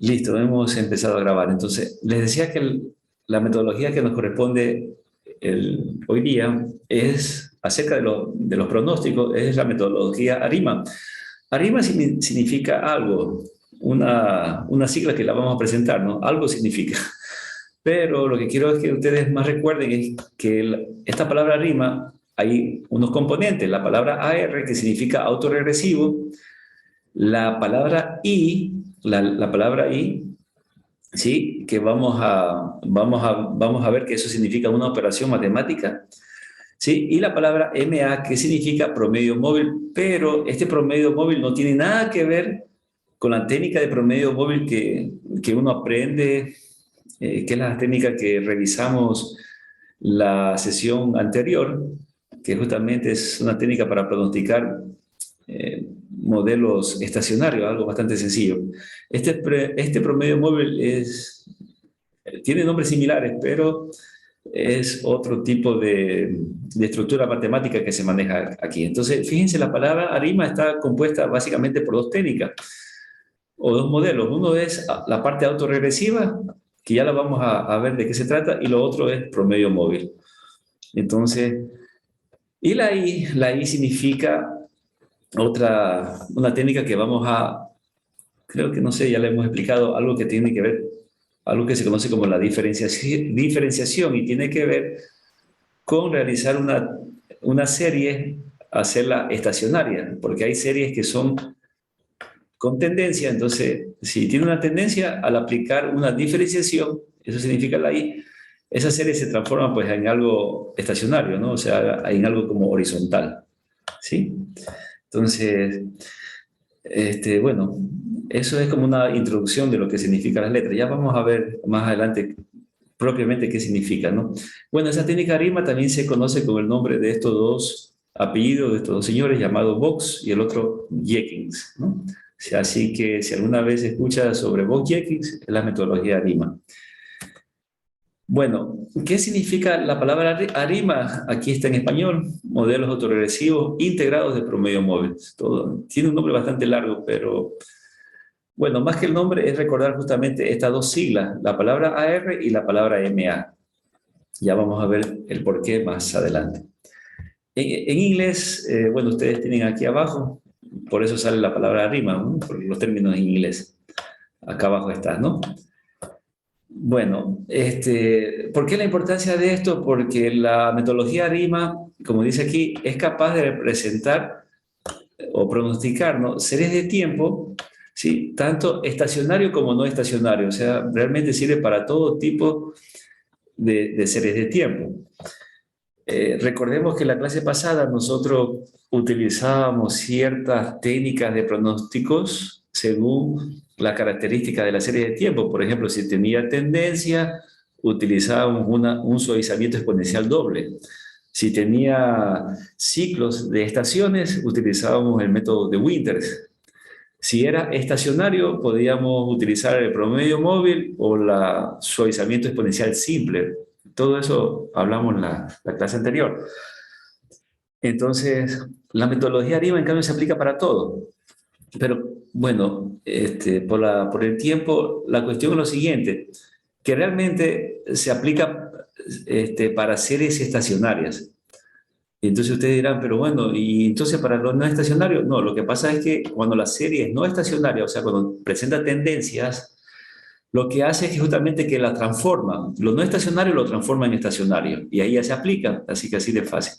Listo, hemos empezado a grabar. Entonces, les decía que la metodología que nos corresponde hoy día es acerca de los pronósticos, es la metodología ARIMA. ARIMA significa algo, una sigla que la vamos a presentar, ¿no? Algo significa. Pero lo que quiero es que ustedes más recuerden es que esta palabra ARIMA hay unos componentes, la palabra AR que significa autorregresivo, la palabra I, la palabra I, ¿sí? Que vamos a ver que eso significa una operación matemática, ¿sí? Y la palabra MA, que significa promedio móvil, pero este promedio móvil no tiene nada que ver con la técnica de promedio móvil que uno aprende, que es la técnica que revisamos la sesión anterior, que justamente es una técnica para pronosticar modelos estacionarios, algo bastante sencillo. Este promedio móvil tiene nombres similares, pero es otro tipo de estructura matemática que se maneja aquí. Entonces, fíjense, la palabra ARIMA está compuesta básicamente por dos técnicas o dos modelos. Uno es la parte autorregresiva, que ya la vamos a ver de qué se trata, y lo otro es promedio móvil. Entonces, y la I significa una técnica que creo que no sé, ya le hemos explicado, algo que tiene que ver, algo que se conoce como la diferenciación y tiene que ver con realizar una serie, hacerla estacionaria, porque hay series que son con tendencia, entonces, si tiene una tendencia, al aplicar una diferenciación, eso significa la I, esa serie se transforma pues en algo estacionario, ¿no? O sea, en algo como horizontal, ¿sí? Entonces, bueno, eso es como una introducción de lo que significan las letras. Ya vamos a ver más adelante propiamente qué significa, ¿no? Bueno, esa técnica ARIMA también se conoce con el nombre de estos dos apellidos, de estos dos señores, llamado Box y el otro Jenkins, ¿no? O sea, así que si alguna vez escucha sobre Box Jenkins, es la metodología ARIMA. Bueno, ¿qué significa la palabra ARIMA? Aquí está en español, modelos autorregresivos integrados de promedio móvil. Todo, tiene un nombre bastante largo, pero bueno, más que el nombre es recordar justamente estas dos siglas, la palabra AR y la palabra MA. Ya vamos a ver el porqué más adelante. En inglés, bueno, ustedes tienen aquí abajo, por eso sale la palabra ARIMA, ¿no? Por los términos en inglés. Acá abajo está, ¿no? Bueno, ¿por qué la importancia de esto? Porque la metodología ARIMA, como dice aquí, es capaz de representar o pronosticar, ¿no? Series de tiempo, ¿sí? Tanto estacionario como no estacionario, o sea, realmente sirve para todo tipo de series de tiempo. Recordemos que en la clase pasada nosotros utilizábamos ciertas técnicas de pronósticos según la característica de la serie de tiempo. Por ejemplo, si tenía tendencia, utilizábamos un suavizamiento exponencial doble. Si tenía ciclos de estaciones, utilizábamos el método de Winters. Si era estacionario, podíamos utilizar el promedio móvil o el suavizamiento exponencial simple. Todo eso hablamos en la clase anterior. Entonces, la metodología ARIMA, en cambio, se aplica para todo. Pero, bueno, por el tiempo, la cuestión es lo siguiente, que realmente se aplica para series estacionarias. Y entonces ustedes dirán, pero bueno, ¿y entonces para los no estacionarios? No, lo que pasa es que cuando la serie es no estacionaria, o sea, cuando presenta tendencias, lo que hace es que justamente que la transforma. Lo no estacionario lo transforma en estacionario. Y ahí ya se aplica, así que así de fácil.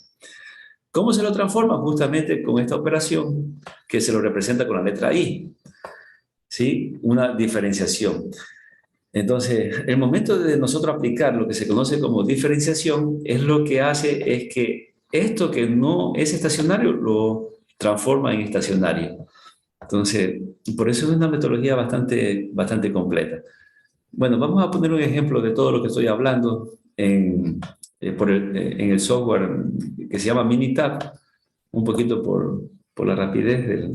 ¿Cómo se lo transforma? Justamente con esta operación que se lo representa con la letra I. ¿Sí? Una diferenciación. Entonces, el momento de nosotros aplicar lo que se conoce como diferenciación es lo que hace es que esto que no es estacionario lo transforma en estacionario. Entonces, por eso es una metodología bastante completa. Bueno, vamos a poner un ejemplo de todo lo que estoy hablando en el software que se llama Minitab, un poquito por la rapidez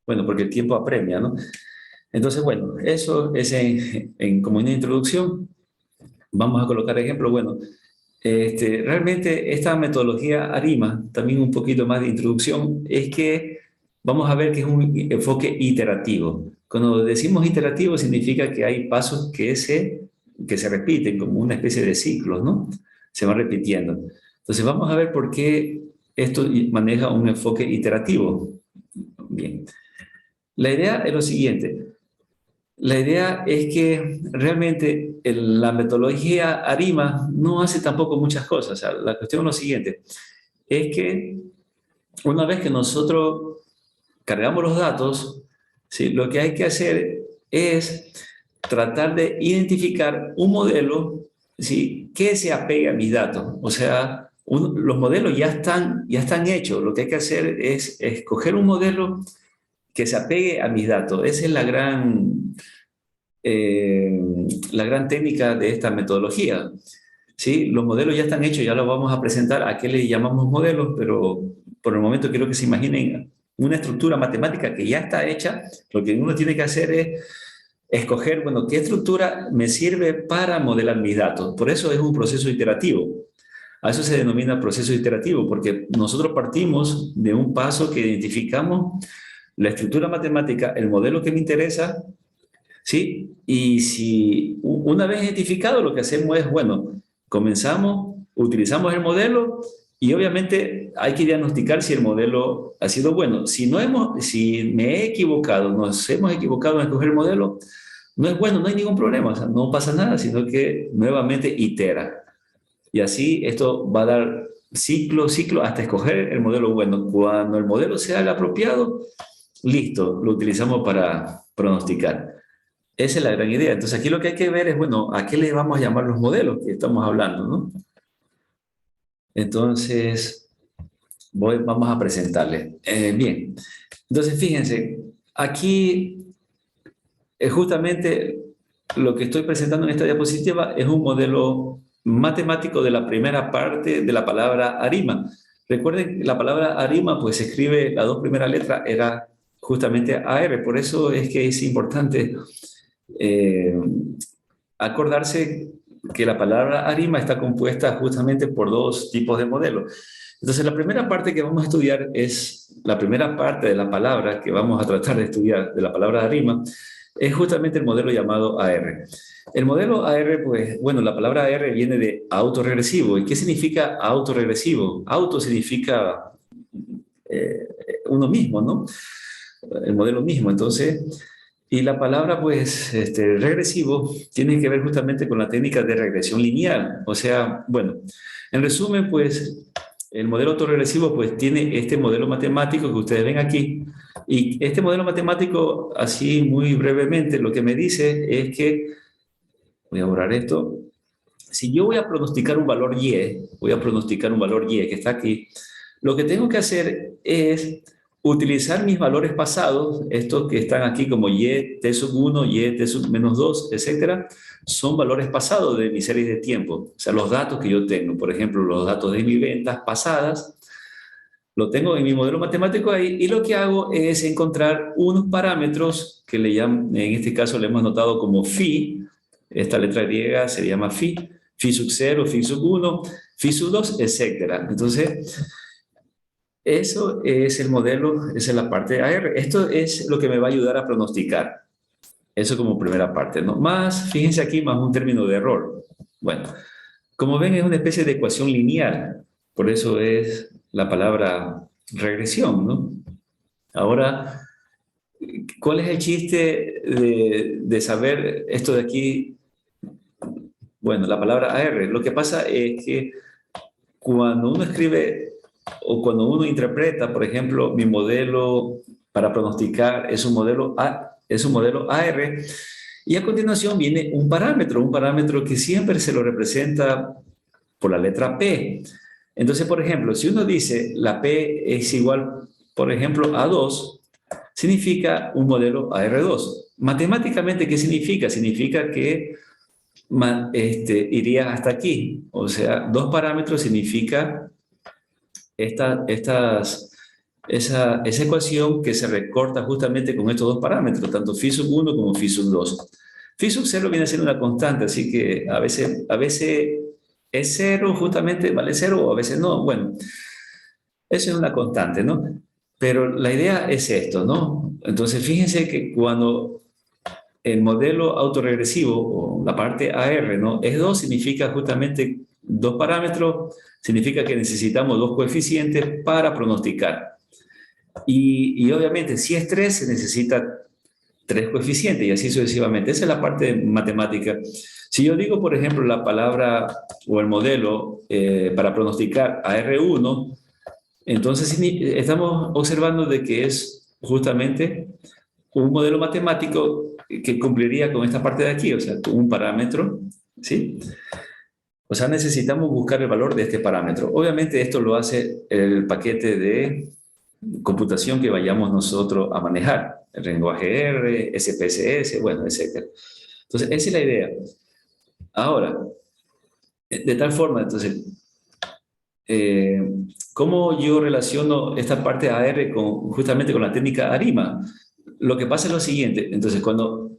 bueno, porque el tiempo apremia, ¿no? Entonces, bueno, eso es como una introducción. Vamos a colocar ejemplos. Bueno, realmente esta metodología ARIMA, también un poquito más de introducción, es que vamos a ver que es un enfoque iterativo. Cuando decimos iterativo significa que hay pasos que se repiten como una especie de ciclos, ¿no? Se van repitiendo. Entonces vamos a ver por qué esto maneja un enfoque iterativo. Bien. La idea es lo siguiente. La idea es que realmente la metodología ARIMA no hace tampoco muchas cosas. O sea, la cuestión es lo siguiente. Es que una vez que nosotros cargamos los datos, ¿sí? Lo que hay que hacer es tratar de identificar un modelo, ¿sí? Que se apegue a mis datos. O sea, los modelos ya están hechos. Lo que hay que hacer es escoger un modelo que se apegue a mis datos. Esa es eh, la gran técnica de esta metodología. ¿Sí? Los modelos ya están hechos, ya los vamos a presentar. ¿A qué le llamamos modelos? Pero por el momento quiero que se imaginen una estructura matemática que ya está hecha. Lo que uno tiene que hacer es escoger, bueno, qué estructura me sirve para modelar mis datos. Por eso es un proceso iterativo. A eso se denomina proceso iterativo, porque nosotros partimos de un paso que identificamos la estructura matemática, el modelo que me interesa, ¿sí? Y si una vez identificado, lo que hacemos es, bueno, comenzamos, utilizamos el modelo y obviamente hay que diagnosticar si el modelo ha sido bueno. Si me he equivocado, nos hemos equivocado en escoger el modelo, no es bueno, no hay ningún problema, o sea, no pasa nada, sino que nuevamente itera. Y así esto va a dar ciclo, hasta escoger el modelo bueno. Cuando el modelo sea el apropiado, listo, lo utilizamos para pronosticar. Esa es la gran idea. Entonces aquí lo que hay que ver es, bueno, ¿a qué le vamos a llamar los modelos que estamos hablando, no? Entonces, vamos a presentarle. Bien, entonces fíjense, aquí justamente lo que estoy presentando en esta diapositiva es un modelo matemático de la primera parte de la palabra arima. Recuerden, la palabra arima, pues se escribe, las dos primeras letras era justamente AR, por eso es que es importante eh, acordarse que la palabra ARIMA está compuesta justamente por dos tipos de modelos. Entonces, la primera parte que vamos a estudiar es la primera parte de la palabra que vamos a tratar de estudiar, de la palabra ARIMA, es justamente el modelo llamado AR. El modelo AR, pues, bueno, la palabra AR viene de autorregresivo. ¿Y qué significa autorregresivo? Auto significa eh, uno mismo, ¿no? El modelo mismo. Entonces, y la palabra, pues, regresivo tiene que ver justamente con la técnica de regresión lineal. O sea, bueno, en resumen, pues, el modelo autorregresivo, pues, tiene este modelo matemático que ustedes ven aquí. Y este modelo matemático, así muy brevemente, lo que me dice es que, voy a borrar esto, si yo voy a pronosticar un valor Y, voy a pronosticar un valor Y que está aquí, lo que tengo que hacer es utilizar mis valores pasados, estos que están aquí como Y, T sub 1, Y, T sub menos 2, etcétera, son valores pasados de mi serie de tiempo. O sea, los datos que yo tengo, por ejemplo, los datos de mis ventas pasadas, lo tengo en mi modelo matemático ahí y lo que hago es encontrar unos parámetros que le llaman, en este caso le hemos notado como phi, esta letra griega se llama phi, phi sub 0, phi sub 1, phi sub 2, etcétera. Entonces, eso es el modelo, esa es la parte de AR. Esto es lo que me va a ayudar a pronosticar. Eso como primera parte, ¿no? Más, fíjense aquí, más un término de error. Bueno, como ven, es una especie de ecuación lineal. Por eso es la palabra regresión, ¿no? Ahora, ¿cuál es el chiste de saber esto de aquí? Bueno, la palabra AR. Lo que pasa es que cuando uno escribe o cuando uno interpreta, por ejemplo, mi modelo para pronosticar es un modelo AR, y a continuación viene un parámetro que siempre se lo representa por la letra P. Entonces, por ejemplo, si uno dice la P es igual, por ejemplo, a 2, significa un modelo AR2. Matemáticamente, ¿qué significa? Significa que iría hasta aquí. O sea, dos parámetros significa esa ecuación que se recorta justamente con estos dos parámetros, tanto phi sub 1 como phi sub 2. Phi sub 0 viene siendo una constante, así que a veces es cero, justamente vale cero, o a veces no. Bueno, eso es una constante, ¿no? Pero la idea es esto, ¿no? Entonces, fíjense que cuando el modelo autorregresivo, o la parte AR, ¿no? S2 significa justamente dos parámetros, significa que necesitamos dos coeficientes para pronosticar. Y obviamente, si es 3, se necesita tres coeficientes y así sucesivamente. Esa es la parte matemática. Si yo digo, por ejemplo, la palabra o el modelo para pronosticar AR1, entonces estamos observando de que es justamente un modelo matemático que cumpliría con esta parte de aquí, o sea, con un parámetro, ¿sí? O sea, necesitamos buscar el valor de este parámetro. Obviamente esto lo hace el paquete de computación que vayamos nosotros a manejar, el lenguaje R, SPSS, bueno, etc. Entonces, esa es la idea. Ahora, de tal forma, entonces, eh, ¿cómo yo relaciono esta parte AR justamente con la técnica ARIMA? Lo que pasa es lo siguiente, entonces, cuando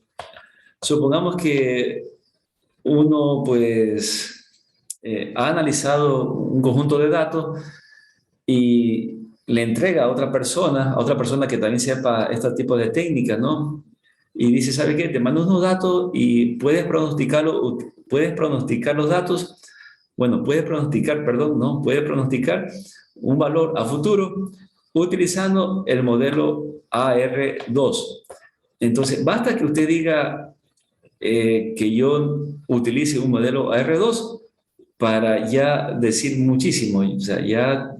supongamos que uno, pues, ha analizado un conjunto de datos y le entrega a otra persona que también sepa este tipo de técnicas, ¿no? Y dice, ¿sabe qué? Te mando unos datos y puedes pronosticar los datos, bueno, puedes pronosticar, perdón, ¿no? Puedes pronosticar un valor a futuro utilizando el modelo AR2. Entonces, basta que usted diga que yo utilice un modelo AR2 para ya decir muchísimo. O sea, ya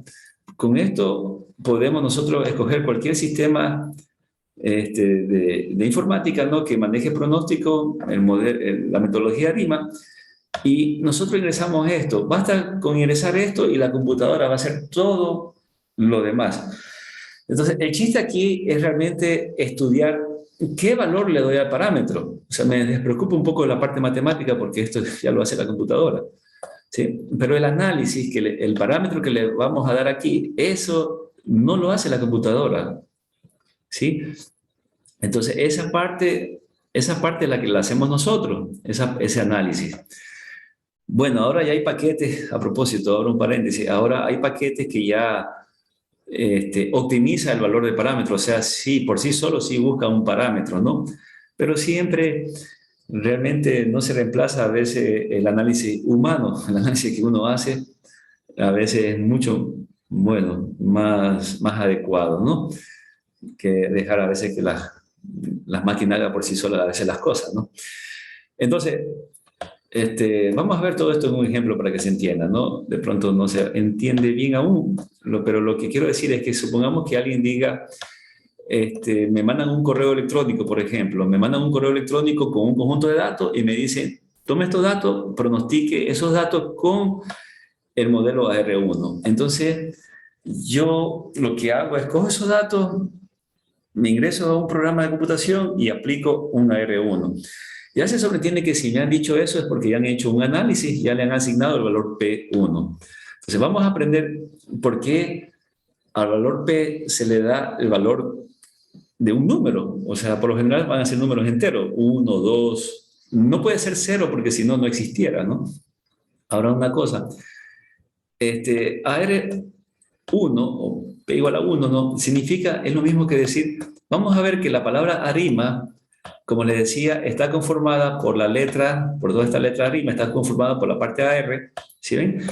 con esto podemos nosotros escoger cualquier sistema de informática, ¿no? Que maneje pronóstico, la metodología RIMA, y nosotros ingresamos esto. Basta con ingresar esto y la computadora va a hacer todo lo demás. Entonces, el chiste aquí es realmente estudiar qué valor le doy al parámetro. O sea, me despreocupa un poco de la parte matemática porque esto ya lo hace la computadora. ¿Sí? Pero el análisis, el parámetro que le vamos a dar aquí, eso no lo hace la computadora. ¿Sí? Entonces, esa parte es la que la hacemos nosotros, ese análisis. Bueno, ahora ya hay paquetes, a propósito, ahora un paréntesis, ahora hay paquetes que ya optimiza el valor de parámetro, o sea, sí, por sí solo sí busca un parámetro, ¿no? Pero siempre realmente no se reemplaza a veces el análisis humano, el análisis que uno hace a veces es mucho, bueno, más adecuado, ¿no? Que dejar a veces que las máquinas hagan por sí solas a veces las cosas, ¿no? Entonces, vamos a ver todo esto en un ejemplo para que se entienda, ¿no? De pronto no se entiende bien aún, pero lo que quiero decir es que supongamos que alguien diga, me mandan un correo electrónico, por ejemplo, me mandan un correo electrónico con un conjunto de datos y me dicen, tome estos datos, pronostique esos datos con el modelo AR1. Entonces, yo lo que hago es cojo esos datos, me ingreso a un programa de computación y aplico un AR1. Ya se sobreentiende que si me han dicho eso es porque ya han hecho un análisis, ya le han asignado el valor P1. Entonces vamos a aprender por qué al valor P se le da el valor de un número. O sea, por lo general van a ser números enteros, 1, 2, no puede ser 0 porque si no, no existiera, ¿no? Ahora una cosa, AR1 o P igual a 1, ¿no? Significa, es lo mismo que decir, vamos a ver que la palabra arima, como les decía, está conformada por por toda esta letra arima, está conformada por la parte AR, ¿sí ven?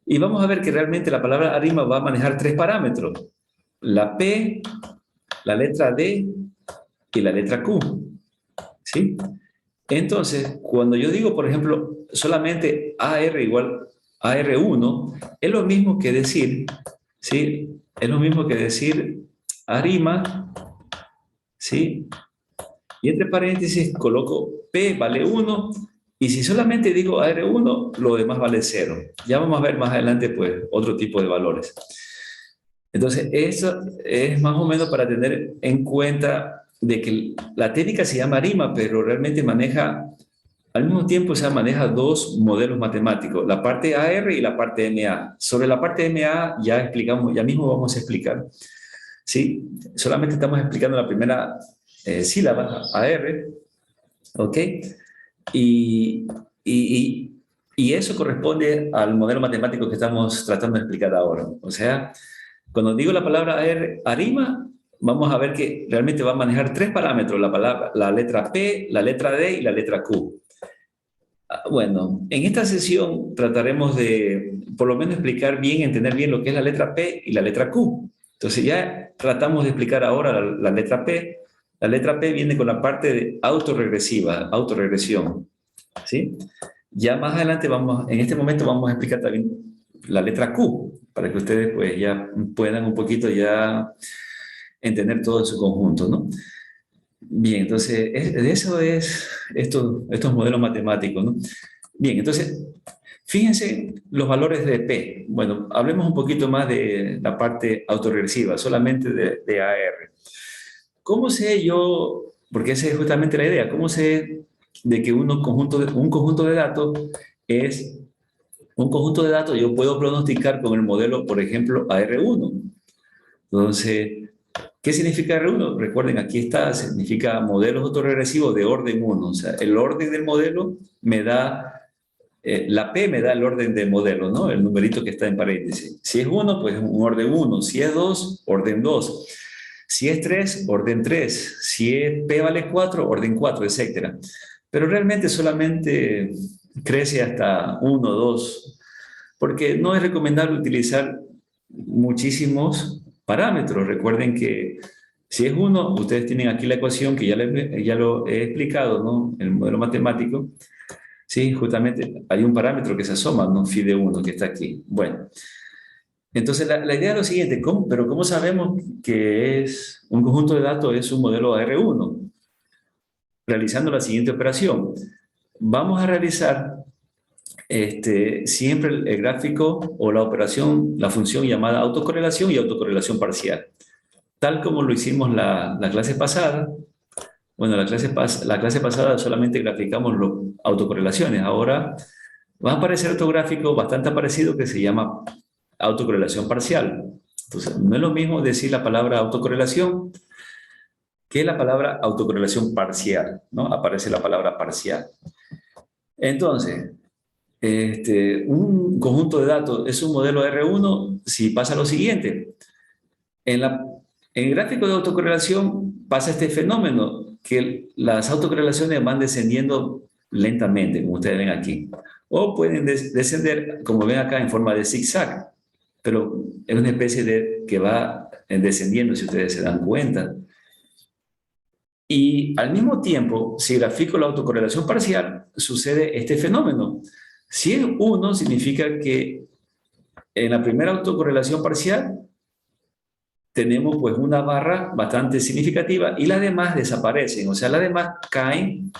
Y vamos a ver que realmente la palabra arima va a manejar tres parámetros, la P, la letra D y la letra Q, ¿sí? Entonces, cuando yo digo, por ejemplo, solamente AR igual AR1, es lo mismo que decir, ¿sí? Es lo mismo que decir arima, ¿sí? Y entre paréntesis coloco P vale 1, y si solamente digo AR1, lo demás vale 0. Ya vamos a ver más adelante, pues, otro tipo de valores. Entonces, eso es más o menos para tener en cuenta de que la técnica se llama ARIMA, pero realmente maneja, al mismo tiempo, maneja dos modelos matemáticos, la parte AR y la parte MA. Sobre la parte MA ya explicamos, ya mismo vamos a explicar. ¿Sí? Solamente estamos explicando la primera sílaba, AR, ¿ok? Y, y, y eso corresponde al modelo matemático que estamos tratando de explicar ahora. O sea, cuando digo la palabra AR, ARIMA, vamos a ver que realmente va a manejar tres parámetros, la letra P, la letra D y la letra Q. Bueno, en esta sesión trataremos de, por lo menos, explicar bien, entender bien lo que es la letra P y la letra Q. Entonces ya tratamos de explicar ahora la letra P. La letra P viene con la parte de autorregresiva, autorregresión, ¿sí? Ya más adelante en este momento vamos a explicar también la letra Q, para que ustedes pues ya puedan un poquito ya entender todo en su conjunto, ¿no? Bien, entonces, de eso es estos modelos matemáticos, ¿no? Bien, entonces, fíjense los valores de P. Bueno, hablemos un poquito más de la parte autorregresiva, solamente de AR. ¿Cómo sé yo, porque esa es justamente la idea, cómo sé de que un conjunto de datos es un conjunto de datos, yo puedo pronosticar con el modelo, por ejemplo, AR1. Entonces, ¿qué significa R1? Recuerden, aquí está, significa modelos autorregresivos de orden 1. O sea, el orden del modelo me da, la P me da el orden del modelo, ¿no? El numerito que está en paréntesis. Si es 1, pues un orden 1. Si es 2, orden 2. Si es 3, orden 3. Si es P vale 4, orden 4, etc. Pero realmente solamente crece hasta 1, 2, porque no es recomendable utilizar muchísimos parámetros. Recuerden que si es 1, ustedes tienen aquí la ecuación que ya lo he explicado, ¿no? El modelo matemático. Sí, justamente hay un parámetro que se asoma, ¿no? Phi de 1 que está aquí. Bueno, entonces la idea es lo siguiente, pero ¿cómo sabemos que es un conjunto de datos es un modelo R1? Realizando la siguiente operación. Vamos a realizar siempre el gráfico o la operación, la función llamada autocorrelación y autocorrelación parcial. Tal como lo hicimos la clase pasada. Bueno, la clase pasada solamente graficamos las autocorrelaciones. Ahora va a aparecer otro gráfico bastante parecido que se llama autocorrelación parcial. Entonces, no es lo mismo decir la palabra autocorrelación que la palabra autocorrelación parcial, ¿no? Aparece la palabra parcial. Entonces, un conjunto de datos es un modelo R1 si pasa lo siguiente. En el gráfico de autocorrelación pasa este fenómeno, que las autocorrelaciones van descendiendo lentamente, como ustedes ven aquí. O pueden descender, como ven acá, en forma de zigzag. Pero es una especie de que va descendiendo, si ustedes se dan cuenta. Y al mismo tiempo, si grafico la autocorrelación parcial, sucede este fenómeno. Si es 1, significa que en la primera autocorrelación parcial tenemos pues una barra bastante significativa y las demás desaparecen, o sea, las demás caen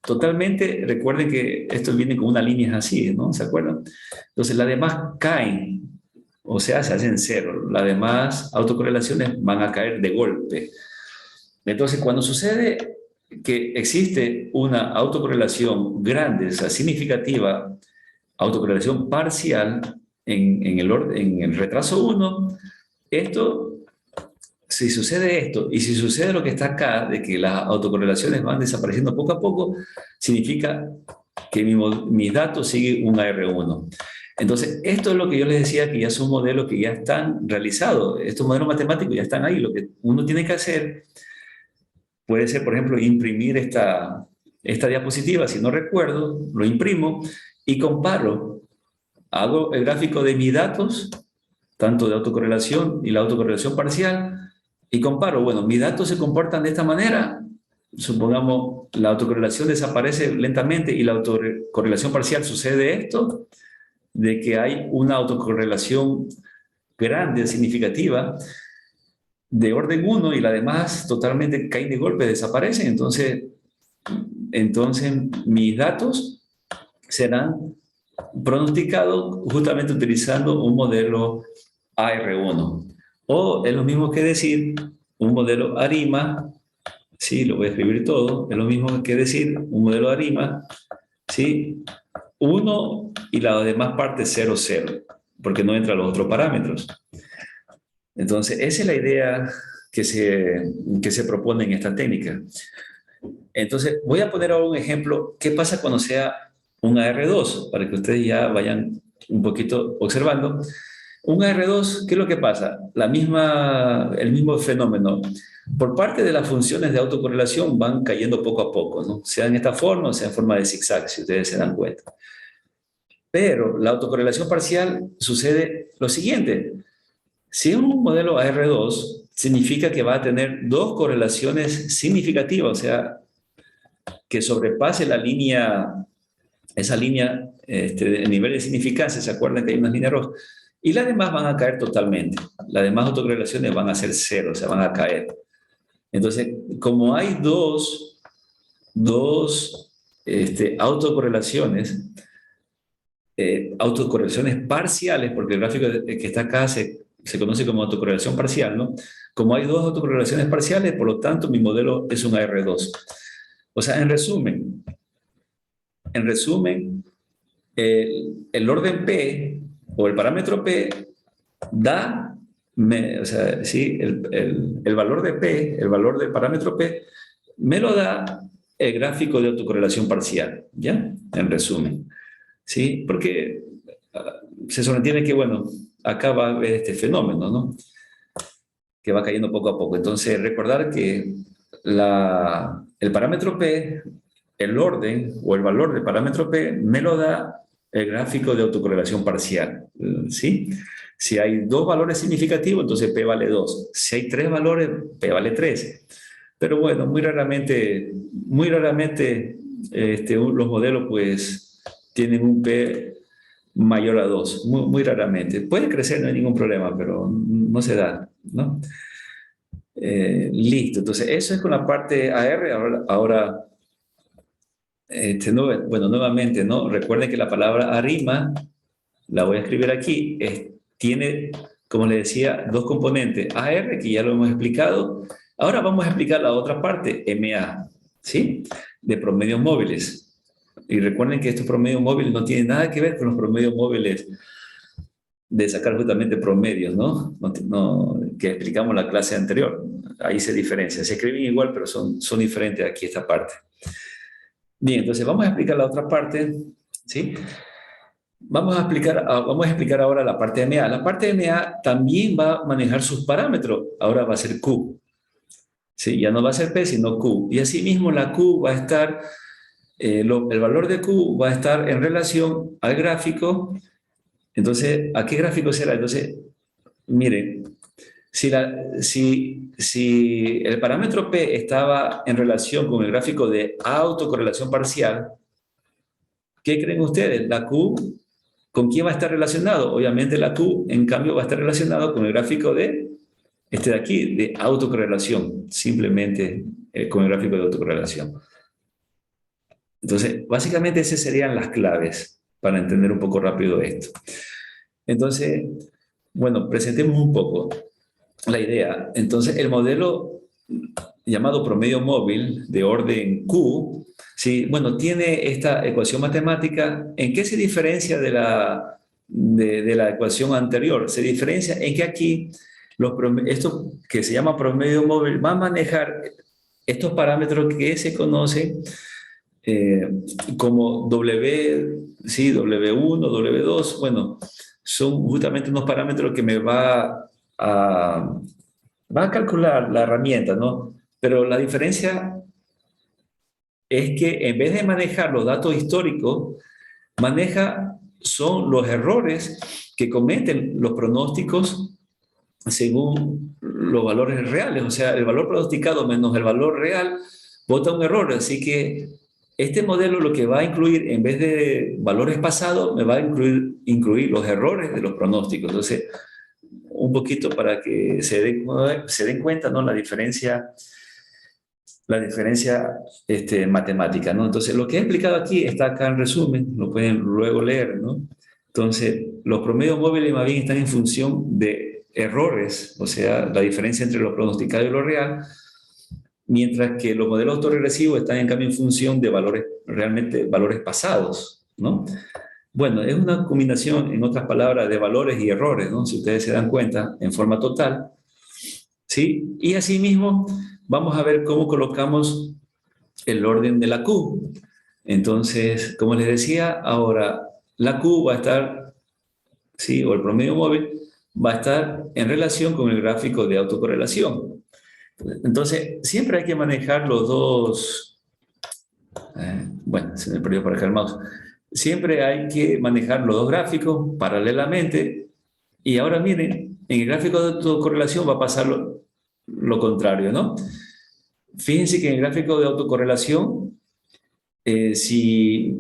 totalmente. Recuerden que esto viene con una línea así, ¿no? ¿Se acuerdan? Entonces las demás caen, o sea, se hacen cero. Las demás autocorrelaciones van a caer de golpe. Entonces, cuando sucede que existe una autocorrelación grande, o sea, significativa, autocorrelación parcial en el retraso 1, si sucede esto y si sucede lo que está acá, de que las autocorrelaciones van desapareciendo poco a poco, significa que mis datos siguen un AR1. Entonces, esto es lo que yo les decía, que ya son modelos que ya están realizados. Estos modelos matemáticos ya están ahí. Lo que uno tiene que hacer puede ser, por ejemplo, imprimir esta diapositiva. Si no recuerdo, lo imprimo y comparo. Hago el gráfico de mis datos, tanto de autocorrelación y la autocorrelación parcial, y comparo, bueno, mis datos se comportan de esta manera, supongamos la autocorrelación desaparece lentamente y la autocorrelación parcial sucede esto, de que hay una autocorrelación grande, significativa, de orden 1 y la demás totalmente caen de golpe, desaparecen. Entonces mis datos serán pronosticados justamente utilizando un modelo AR1. O es lo mismo que decir un modelo ARIMA, sí, lo voy a escribir todo, es lo mismo que decir un modelo ARIMA, sí, 1 y la demás parte 0, 0, porque no entran los otros parámetros. Entonces, esa es la idea que se propone en esta técnica. Entonces, voy a poner ahora un ejemplo. ¿Qué pasa cuando sea un AR2? Para que ustedes ya vayan un poquito observando. Un AR2, ¿qué es lo que pasa? El mismo fenómeno. Por parte de las funciones de autocorrelación van cayendo poco a poco, ¿no? Sea en esta forma o sea en forma de zigzag, si ustedes se dan cuenta. Pero la autocorrelación parcial sucede lo siguiente. Si es un modelo AR2, significa que va a tener dos correlaciones significativas, o sea, que sobrepase la línea, esa línea, el nivel de significancia, ¿se acuerdan que hay unas líneas rojas? Y las demás van a caer totalmente. Las demás autocorrelaciones van a ser cero, o sea, van a caer. Entonces, como hay dos autocorrelaciones parciales, porque el gráfico que está acá se conoce como autocorrelación parcial, ¿no? Como hay dos autocorrelaciones parciales, por lo tanto, mi modelo es un AR2. O sea, en resumen, el orden P o el parámetro P da, o sea, sí, el valor de P, el valor del parámetro P, me lo da el gráfico de autocorrelación parcial, ¿ya? En resumen, ¿sí? Porque se sobreentiende que, bueno, acá va a haber este fenómeno, ¿no? Que va cayendo poco a poco. Entonces, recordar que el parámetro P, el orden o el valor del parámetro P, me lo da el gráfico de autocorrelación parcial, ¿sí? Si hay dos valores significativos, entonces P vale 2. Si hay tres valores, P vale 3. Pero bueno, muy raramente los modelos pues tienen un P mayor a 2, muy raramente. Puede crecer, no hay ningún problema, pero no se da, ¿no? Listo, entonces eso es con la parte AR. Ahora bueno, nuevamente, ¿no? Recuerden que la palabra arima, la voy a escribir aquí, tiene, como les decía, dos componentes. AR, que ya lo hemos explicado. Ahora vamos a explicar la otra parte, MA, ¿sí? De promedios móviles. Y recuerden que estos promedios móviles no tienen nada que ver con los promedios móviles de sacar justamente promedios, ¿no? Que explicamos en la clase anterior. Ahí se diferencia. Se escriben igual, pero son diferentes aquí esta parte. Bien, entonces vamos a explicar la otra parte, ¿sí? Vamos a explicar ahora la parte de MA. La parte de MA también va a manejar sus parámetros. Ahora va a ser Q. ¿Sí? Ya no va a ser P, sino Q. Y asimismo la Q va a estar, el valor de Q va a estar en relación al gráfico. Entonces, ¿a qué gráfico será? Entonces, miren, si el parámetro P estaba en relación con el gráfico de autocorrelación parcial, ¿qué creen ustedes? La Q, ¿con quién va a estar relacionado? Obviamente la Q, en cambio, va a estar relacionado con el gráfico de este de aquí, de autocorrelación, simplemente con el gráfico de autocorrelación. Entonces, básicamente esas serían las claves para entender un poco rápido esto. Entonces, bueno, presentemos un poco la idea. Entonces, el modelo llamado promedio móvil de orden Q, sí, bueno, tiene esta ecuación matemática. ¿En qué se diferencia de la ecuación anterior? Se diferencia en que aquí esto que se llama promedio móvil va a manejar estos parámetros que se conocen eh, como sí, W1, W2, bueno, son justamente unos parámetros que a, va a calcular la herramienta, ¿no? Pero la diferencia es que en vez de manejar los datos históricos, son los errores que cometen los pronósticos según los valores reales. O sea, el valor pronosticado menos el valor real bota un error. Así que este modelo lo que va a incluir, en vez de valores pasados, me va a incluir los errores de los pronósticos. Entonces, un poquito para que se den cuenta, ¿no? La diferencia matemática, ¿no? Entonces, lo que he explicado aquí está acá en resumen, lo pueden luego leer, ¿no? Entonces, los promedios móviles más bien están en función de errores, o sea, la diferencia entre lo pronosticado y lo real, mientras que los modelos autorregresivos están en cambio en función de realmente valores pasados, ¿no? Bueno, es una combinación, en otras palabras, de valores y errores, ¿no? Si ustedes se dan cuenta, en forma total, ¿sí? Y asimismo, vamos a ver cómo colocamos el orden de la Q. Entonces, como les decía, ahora la Q va a estar, ¿sí? O el promedio móvil va a estar en relación con el gráfico de autocorrelación. Entonces, siempre hay que manejar los dos. Bueno, se me perdió por acá el mouse. Siempre hay que manejar los dos gráficos paralelamente. Y ahora miren, en el gráfico de autocorrelación va a pasar lo contrario, ¿no? Fíjense que en el gráfico de autocorrelación, si,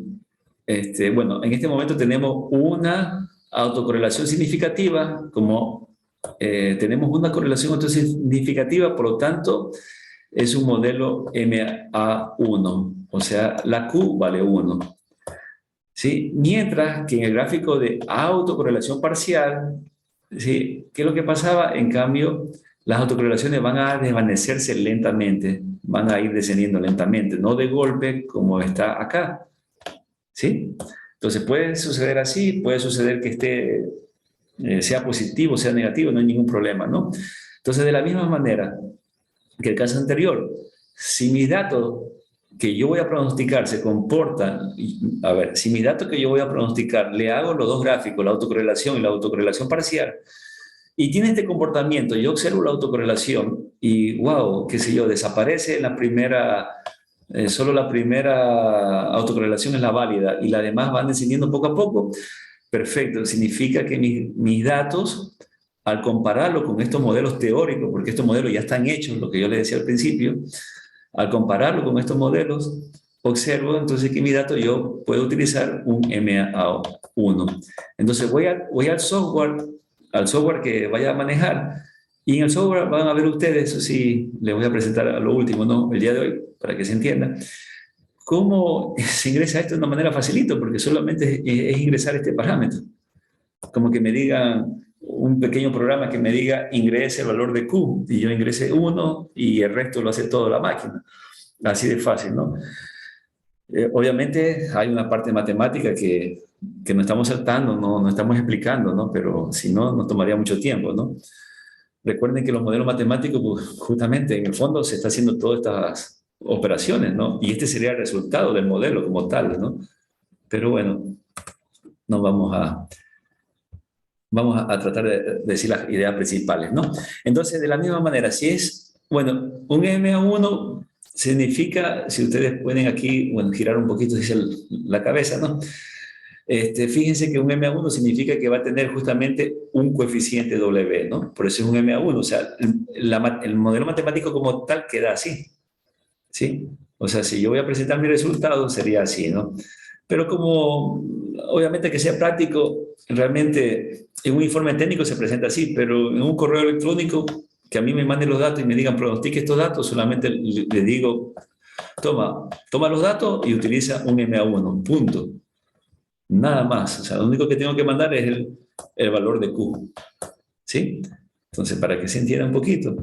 bueno, en este momento tenemos una autocorrelación significativa, como tenemos una correlación entonces significativa, por lo tanto, es un modelo MA1, o sea, la Q vale 1. ¿Sí? Mientras que en el gráfico de autocorrelación parcial, ¿sí? ¿Qué es lo que pasaba? En cambio, las autocorrelaciones van a desvanecerse lentamente, van a ir descendiendo lentamente, no de golpe como está acá. ¿Sí? Entonces puede suceder así, puede suceder que sea positivo, sea negativo, no hay ningún problema, ¿no? Entonces, de la misma manera que el caso anterior, si mis datos que yo voy a pronosticar se comportan, a ver, si mis datos que yo voy a pronosticar le hago los dos gráficos, la autocorrelación y la autocorrelación parcial, y tiene este comportamiento, yo observo la autocorrelación y, wow, qué sé yo, desaparece en la primera, solo la primera autocorrelación es la válida y las demás van descendiendo poco a poco. Perfecto, significa que mis datos, al compararlo con estos modelos teóricos, porque estos modelos ya están hechos, lo que yo les decía al principio, al compararlo con estos modelos, observo entonces que mi dato yo puedo utilizar un MA1. Entonces voy al software que vaya a manejar, y en el software van a ver ustedes, eso sí, les voy a presentar a lo último, ¿no? El día de hoy, para que se entienda. ¿Cómo se ingresa esto de una manera facilito? Porque solamente es ingresar este parámetro. Como que me digan un pequeño programa que me diga ingrese el valor de Q y yo ingrese 1 y el resto lo hace toda la máquina. Así de fácil, ¿no? Obviamente hay una parte matemática que no estamos saltando, no estamos explicando, ¿no? Pero si no, nos tomaría mucho tiempo, ¿no? Recuerden que los modelos matemáticos, pues, justamente en el fondo se está haciendo todas estas operaciones, ¿no? Y este sería el resultado del modelo como tal, ¿no? Pero bueno, nos vamos a tratar de decir las ideas principales, ¿no? Entonces, de la misma manera, si es, bueno, un MA1 significa, si ustedes pueden aquí, bueno, girar un poquito dice la cabeza, ¿no? Fíjense que un MA1 significa que va a tener justamente un coeficiente W, ¿no? Por eso es un MA1, o sea, el modelo matemático como tal queda así, ¿sí? O sea, si yo voy a presentar mi resultado, sería así, ¿no? Pero como, obviamente que sea práctico, realmente en un informe técnico se presenta así, pero en un correo electrónico que a mí me manden los datos y me digan pronostique estos datos, solamente le digo, toma los datos y utiliza un MA1, punto. Nada más. O sea, lo único que tengo que mandar es el valor de Q. ¿Sí? Entonces, para que se entienda un poquito.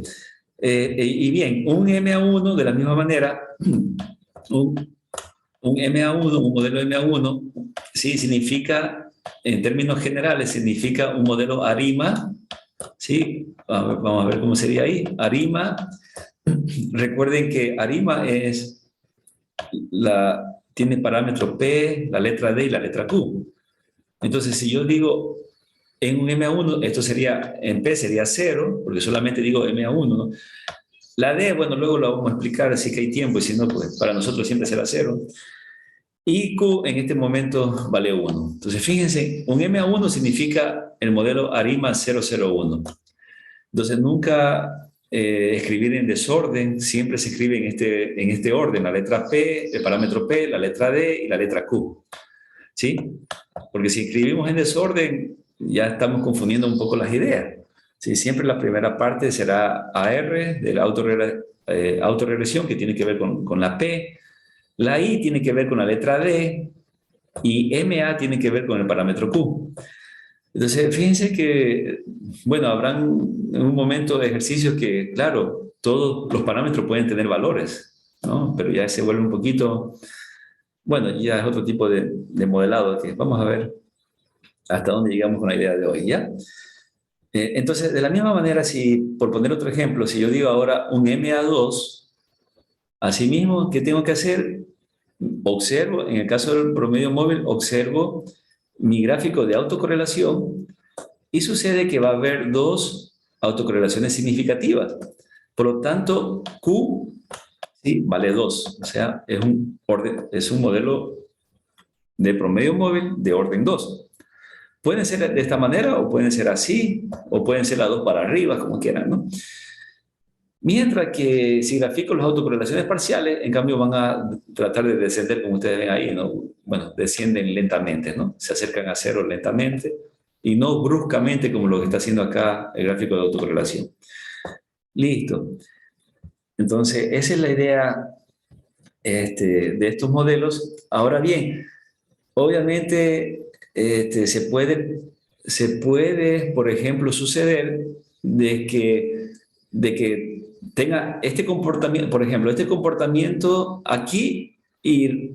Y bien, un MA1 de la misma manera, un MA1, un modelo MA1, sí, significa, en términos generales, significa un modelo ARIMA, ¿sí? Vamos a ver cómo sería ahí. ARIMA, recuerden que ARIMA tiene parámetro P, la letra D y la letra Q. Entonces, si yo digo en un MA1, esto sería, en P sería 0, porque solamente digo MA1, ¿no? La D, bueno, luego lo vamos a explicar, así que hay tiempo, y si no, pues para nosotros siempre será 0. Y Q en este momento vale 1. Entonces, fíjense, un MA1 significa el modelo ARIMA 001. Entonces, nunca escribir en desorden, siempre se escribe en este orden, la letra P, el parámetro P, la letra D y la letra Q. ¿Sí? Porque si escribimos en desorden, ya estamos confundiendo un poco las ideas. ¿Sí? Siempre la primera parte será AR, de la autorregresión, que tiene que ver con la P. La I tiene que ver con la letra D y MA tiene que ver con el parámetro Q. Entonces, fíjense que, bueno, habrán en un momento de ejercicios que, claro, todos los parámetros pueden tener valores, ¿no? Pero ya se vuelve un poquito, bueno, ya es otro tipo de modelado que vamos a ver hasta dónde llegamos con la idea de hoy, ¿ya? Entonces, de la misma manera, si, por poner otro ejemplo, si yo digo ahora un MA2, asimismo, ¿qué tengo que hacer? Observo, en el caso del promedio móvil, observo mi gráfico de autocorrelación Y sucede que va a haber dos autocorrelaciones significativas. Por lo tanto, Q, ¿sí?, vale 2. O sea, es un modelo de promedio móvil de orden 2. Pueden ser de esta manera, o pueden ser así, o pueden ser las dos para arriba, como quieran, ¿no? Mientras que si grafico las autocorrelaciones parciales, en cambio van a tratar de descender, como ustedes ven ahí, ¿no? Bueno, descienden lentamente, ¿no? Se acercan a cero lentamente y no bruscamente como lo que está haciendo acá el gráfico de autocorrelación. Listo. Entonces, esa es la idea de estos modelos. Ahora bien, obviamente se puede, por ejemplo, suceder de que tenga este comportamiento, por ejemplo, este comportamiento aquí y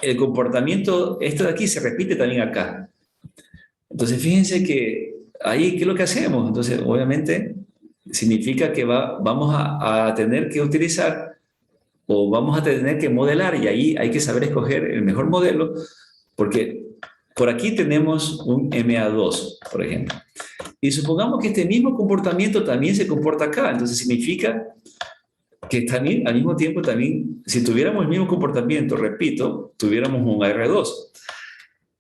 el comportamiento, esto de aquí se repite también acá. Entonces, fíjense que ahí, ¿qué es lo que hacemos? Entonces, obviamente, significa que vamos a tener que utilizar o vamos a tener que modelar, y ahí hay que saber escoger el mejor modelo, porque por aquí tenemos un MA2, por ejemplo. Y supongamos que este mismo comportamiento también se comporta acá. Entonces significa que también, al mismo tiempo también, si tuviéramos el mismo comportamiento, repito, tuviéramos un R2.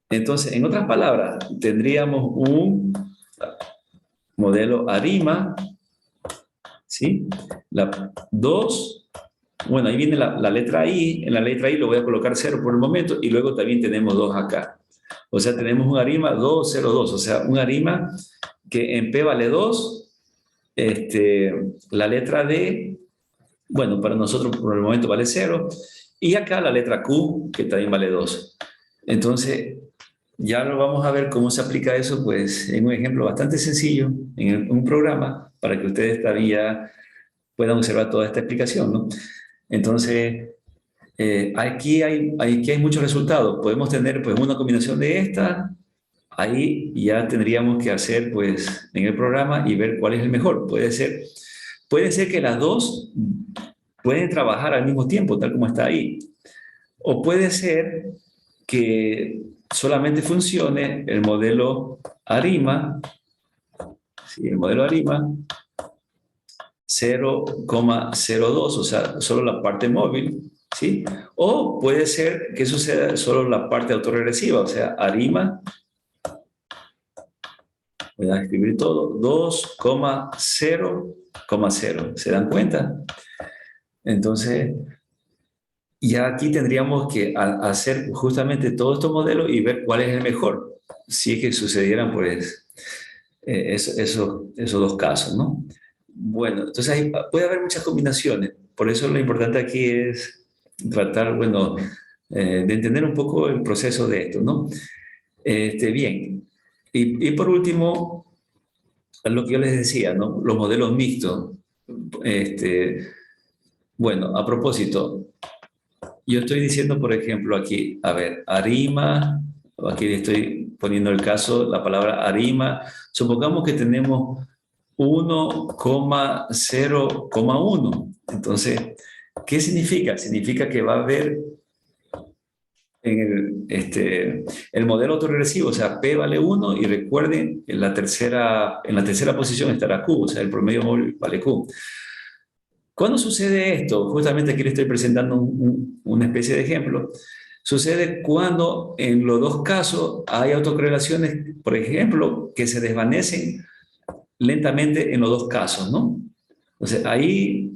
Entonces, en otras palabras, tendríamos un modelo ARIMA, ¿sí? La 2, bueno, ahí viene la letra I. En la letra I lo voy a colocar 0 por el momento, y luego también tenemos 2 acá. O sea, tenemos un ARIMA 2, 0, 2. O sea, un ARIMA que en P vale 2. La letra D, bueno, para nosotros por el momento vale 0. Y acá la letra Q, que también vale 2. Entonces, ya lo vamos a ver cómo se aplica eso, pues, en un ejemplo bastante sencillo, en un programa, para que ustedes también ya puedan observar toda esta explicación, ¿no? Entonces, aquí hay muchos resultados. Podemos tener, pues, una combinación de esta. Ahí ya tendríamos que hacer, pues, en el programa y ver cuál es el mejor. Puede ser que las dos pueden trabajar al mismo tiempo, tal como está ahí. O puede ser que solamente funcione el modelo ARIMA, ¿sí? El modelo ARIMA 0,02, o sea, solo la parte móvil, ¿sí? O puede ser que suceda solo la parte autorregresiva, o sea, ARIMA, voy a escribir todo, 2,0,0. ¿Se dan cuenta? Entonces, ya aquí tendríamos que hacer justamente todos estos modelos y ver cuál es el mejor, si es que sucedieran, pues, esos dos casos, ¿no? Bueno, entonces puede haber muchas combinaciones. Por eso lo importante aquí es tratar, bueno, de entender un poco el proceso de esto, ¿no? Bien. Y por último, lo que yo les decía, ¿no? Los modelos mixtos. Este, bueno, a propósito, yo estoy diciendo, por ejemplo, aquí, a ver, ARIMA, aquí estoy poniendo el caso, la palabra ARIMA. Supongamos que tenemos 1,0,1. Entonces, ¿qué significa? Significa que va a haber el modelo autorregresivo, o sea, P vale 1, y recuerden, en la tercera posición estará Q, o sea, el promedio móvil vale Q. ¿Cuándo sucede esto? Justamente aquí le estoy presentando una especie de ejemplo. Sucede cuando en los dos casos hay autocorrelaciones, por ejemplo, que se desvanecen lentamente en los dos casos, ¿no? Entonces ahí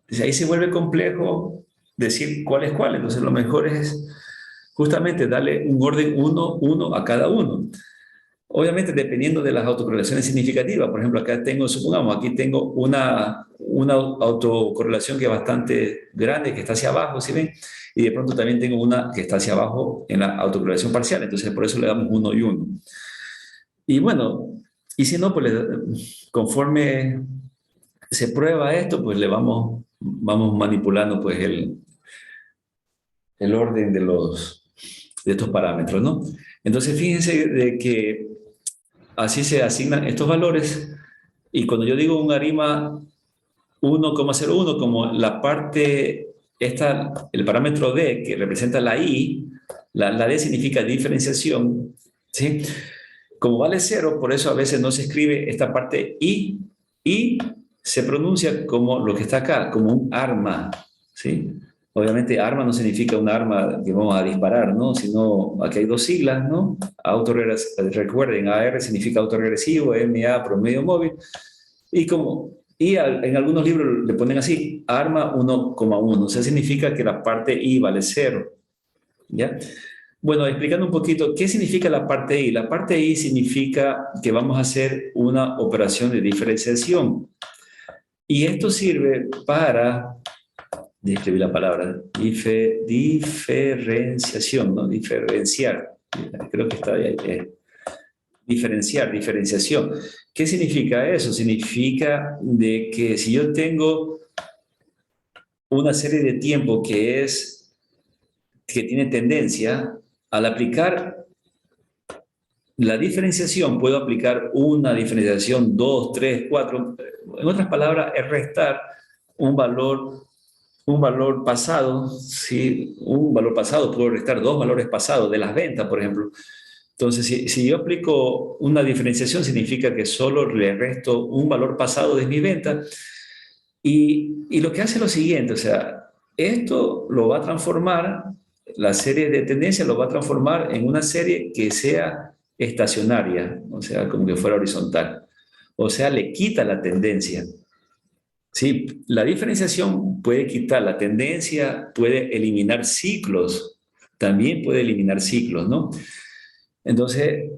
se vuelve complejo decir cuál es cuál. Entonces lo mejor es justamente darle un orden 1, 1 a cada uno. Obviamente dependiendo de las autocorrelaciones significativas. Por ejemplo, acá supongamos, aquí tengo una autocorrelación que es bastante grande, que está hacia abajo, ¿sí ven? Y de pronto también tengo una que está hacia abajo en la autocorrelación parcial. Entonces por eso le damos 1 y 1. Y bueno, y si no, pues conforme se prueba esto, pues vamos manipulando, pues, el orden de estos parámetros, ¿no? Entonces fíjense de que así se asignan estos valores, y cuando yo digo un ARIMA 1,01, como la parte, el parámetro D que representa la I, la D significa diferenciación, ¿sí? como vale cero, por eso a veces no se escribe esta parte y se pronuncia como lo que está acá, como un arma, ¿sí? Obviamente arma no significa un arma que vamos a disparar, ¿no? Sino aquí hay dos siglas, ¿no? Recuerden, AR significa autorregresivo, MA promedio móvil, en algunos libros le ponen así, arma 1,1, o sea, significa que la parte I vale cero, ¿ya? Bueno, explicando un poquito, ¿qué significa la parte I? La parte I significa que vamos a hacer una operación de diferenciación. Y esto sirve para, escribir la palabra, diferenciación, ¿no? Diferenciar. Creo que está ahí. Diferenciación. ¿Qué significa eso? Significa de que si yo tengo una serie de tiempo que tiene tendencia, al aplicar la diferenciación, puedo aplicar una diferenciación 2, 3, 4. En otras palabras, es restar un valor pasado, ¿sí? Un valor pasado, puedo restar dos valores pasados de las ventas, por ejemplo. Entonces, si yo aplico una diferenciación, significa que solo le resto un valor pasado de mi venta. Y lo que hace es lo siguiente, o sea, esto lo va a transformar, la serie de tendencias lo va a transformar en una serie que sea estacionaria, o sea, como que fuera horizontal. O sea, le quita la tendencia. Sí, la diferenciación puede quitar la tendencia, puede eliminar ciclos, también puede eliminar ciclos, ¿no? Entonces,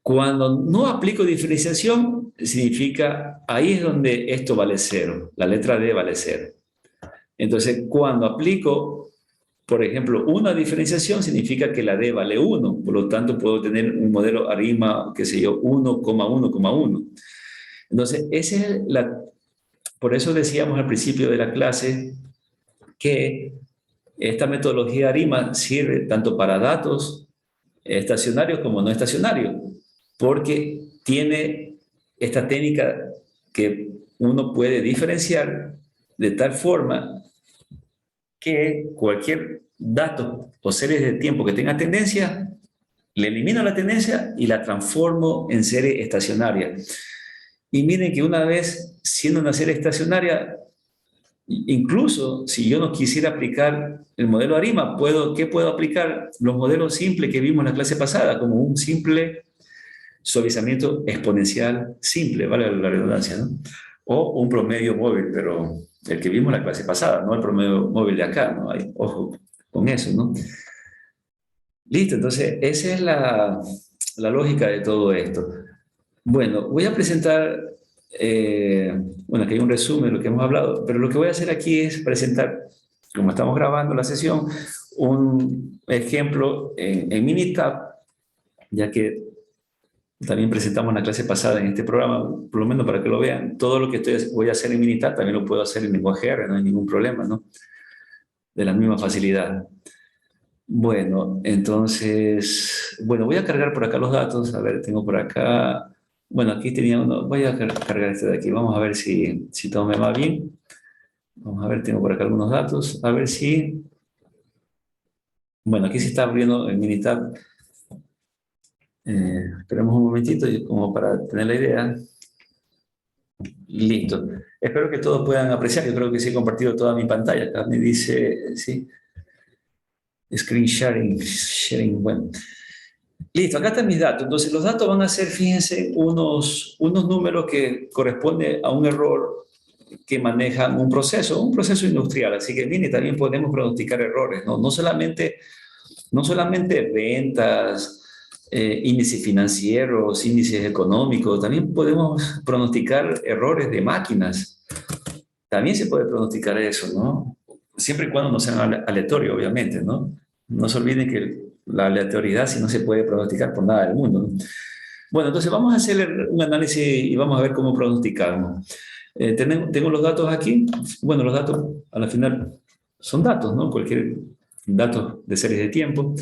cuando no aplico diferenciación, significa ahí es donde esto vale cero, la letra D vale cero. Entonces, cuando aplico, por ejemplo, una diferenciación, significa que la D vale 1, por lo tanto puedo tener un modelo ARIMA, qué sé yo, 1,1,1. Entonces, por eso decíamos al principio de la clase que esta metodología ARIMA sirve tanto para datos estacionarios como no estacionarios, porque tiene esta técnica que uno puede diferenciar de tal forma que cualquier dato o serie de tiempo que tenga tendencia, le elimino la tendencia y la transformo en serie estacionaria. Y miren que una vez siendo una serie estacionaria, incluso si yo no quisiera aplicar el modelo ARIMA, ¿qué puedo aplicar? Los modelos simples que vimos en la clase pasada, como un simple suavizamiento exponencial simple, vale la redundancia, ¿no? O un promedio móvil, pero el que vimos en la clase pasada, no el promedio móvil de acá, ¿no? Ojo con eso, ¿no? Listo, entonces esa es la lógica de todo esto. Bueno, voy a presentar, bueno, aquí hay un resumen de lo que hemos hablado, pero lo que voy a hacer aquí es presentar, como estamos grabando la sesión, un ejemplo en Minitab, ya que también presentamos la clase pasada en este programa, por lo menos para que lo vean. Todo lo que voy a hacer en Minitab también lo puedo hacer en lenguaje R, no hay ningún problema, ¿no? De la misma facilidad. Bueno, entonces, bueno, voy a cargar por acá los datos. A ver, tengo por acá, bueno, aquí tenía uno, voy a cargar este de aquí. Vamos a ver si todo me va bien. Vamos a ver, tengo por acá algunos datos. A ver si, bueno, aquí se está abriendo el Minitab. Esperemos un momentito como para tener la idea. Listo. Espero que todos puedan apreciar. Yo creo que sí he compartido toda mi pantalla. Acá me dice, sí, screen sharing, bueno. Listo, acá están mis datos. Entonces, los datos van a ser, fíjense, unos números que corresponden a un error que manejan un proceso industrial. Así que, mire, también podemos pronosticar errores, ¿no? No solamente ventas, índices financieros, índices económicos, también podemos pronosticar errores de máquinas. También se puede pronosticar eso, ¿no? Siempre y cuando no sean aleatorios, obviamente, ¿no? No se olviden que la aleatoriedad sí no se puede pronosticar por nada del mundo, ¿no? Bueno, entonces vamos a hacer un análisis y vamos a ver cómo pronosticamos. Tengo los datos aquí. Bueno, los datos a la final son datos, ¿no? Cualquier dato de series de tiempo.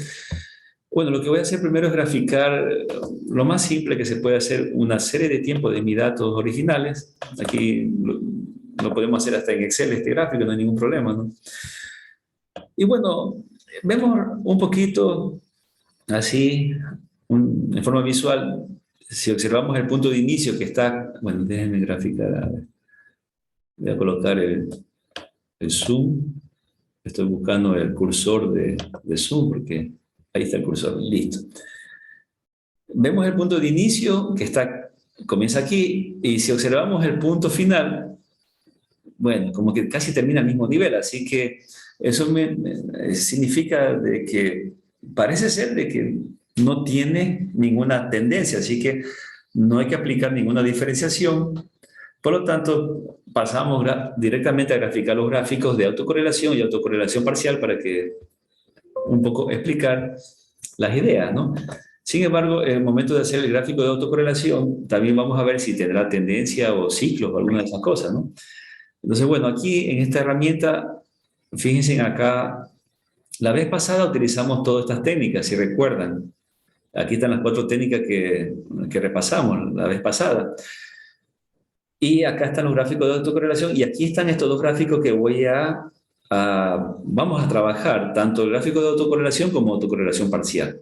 Bueno, lo que voy a hacer primero es graficar lo más simple que se puede hacer, una serie de tiempo de mis datos originales. Aquí lo podemos hacer hasta en Excel, este gráfico, no hay ningún problema, ¿no? Y bueno, vemos un poquito así en forma visual, si observamos el punto de inicio que está, bueno, déjenme graficar, a ver. Voy a colocar el zoom. Estoy buscando el cursor de zoom porque ahí está el cursor, listo. Vemos el punto de inicio que comienza aquí, y si observamos el punto final, bueno, como que casi termina al mismo nivel, así que eso significa de que parece ser de que no tiene ninguna tendencia, así que no hay que aplicar ninguna diferenciación. Por lo tanto, pasamos directamente a graficar los gráficos de autocorrelación y autocorrelación parcial para que un poco explicar las ideas, ¿no? Sin embargo, en el momento de hacer el gráfico de autocorrelación, también vamos a ver si tendrá tendencia o ciclos o alguna de esas cosas, ¿no? Entonces, bueno, aquí en esta herramienta, fíjense acá, la vez pasada utilizamos todas estas técnicas, si recuerdan. Aquí están las 4 técnicas que repasamos la vez pasada. Y acá están los gráficos de autocorrelación, y aquí están estos 2 gráficos que vamos a trabajar, tanto el gráfico de autocorrelación como autocorrelación parcial.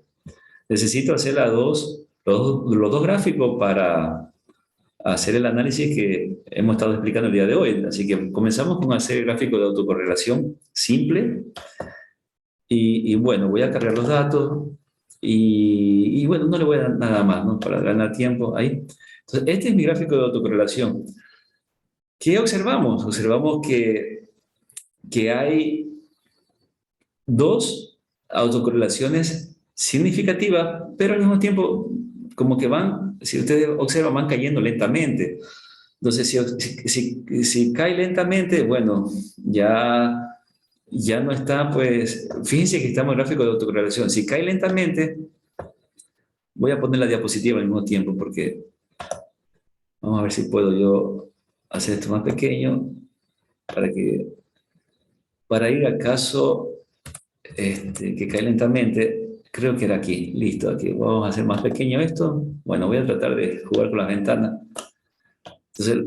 Necesito hacer los 2 gráficos para hacer el análisis que hemos estado explicando el día de hoy. Así que comenzamos con hacer el gráfico de autocorrelación simple. Y bueno, voy a cargar los datos. Y bueno, no le voy a dar nada más, ¿no? Para ganar tiempo ahí. Entonces, este es mi gráfico de autocorrelación. ¿Qué observamos? Observamos que hay 2 autocorrelaciones significativas, pero al mismo tiempo como que si ustedes observan, van cayendo lentamente. Entonces, si cae lentamente, bueno, ya no está, pues, fíjense que estamos en el gráfico de autocorrelación. Si cae lentamente, voy a poner la diapositiva al mismo tiempo porque vamos a ver si puedo yo hacer esto más pequeño para ir al caso que cae lentamente. Creo que era aquí, listo, aquí. Vamos a hacer más pequeño esto. Bueno, voy a tratar de jugar con las ventanas. Entonces,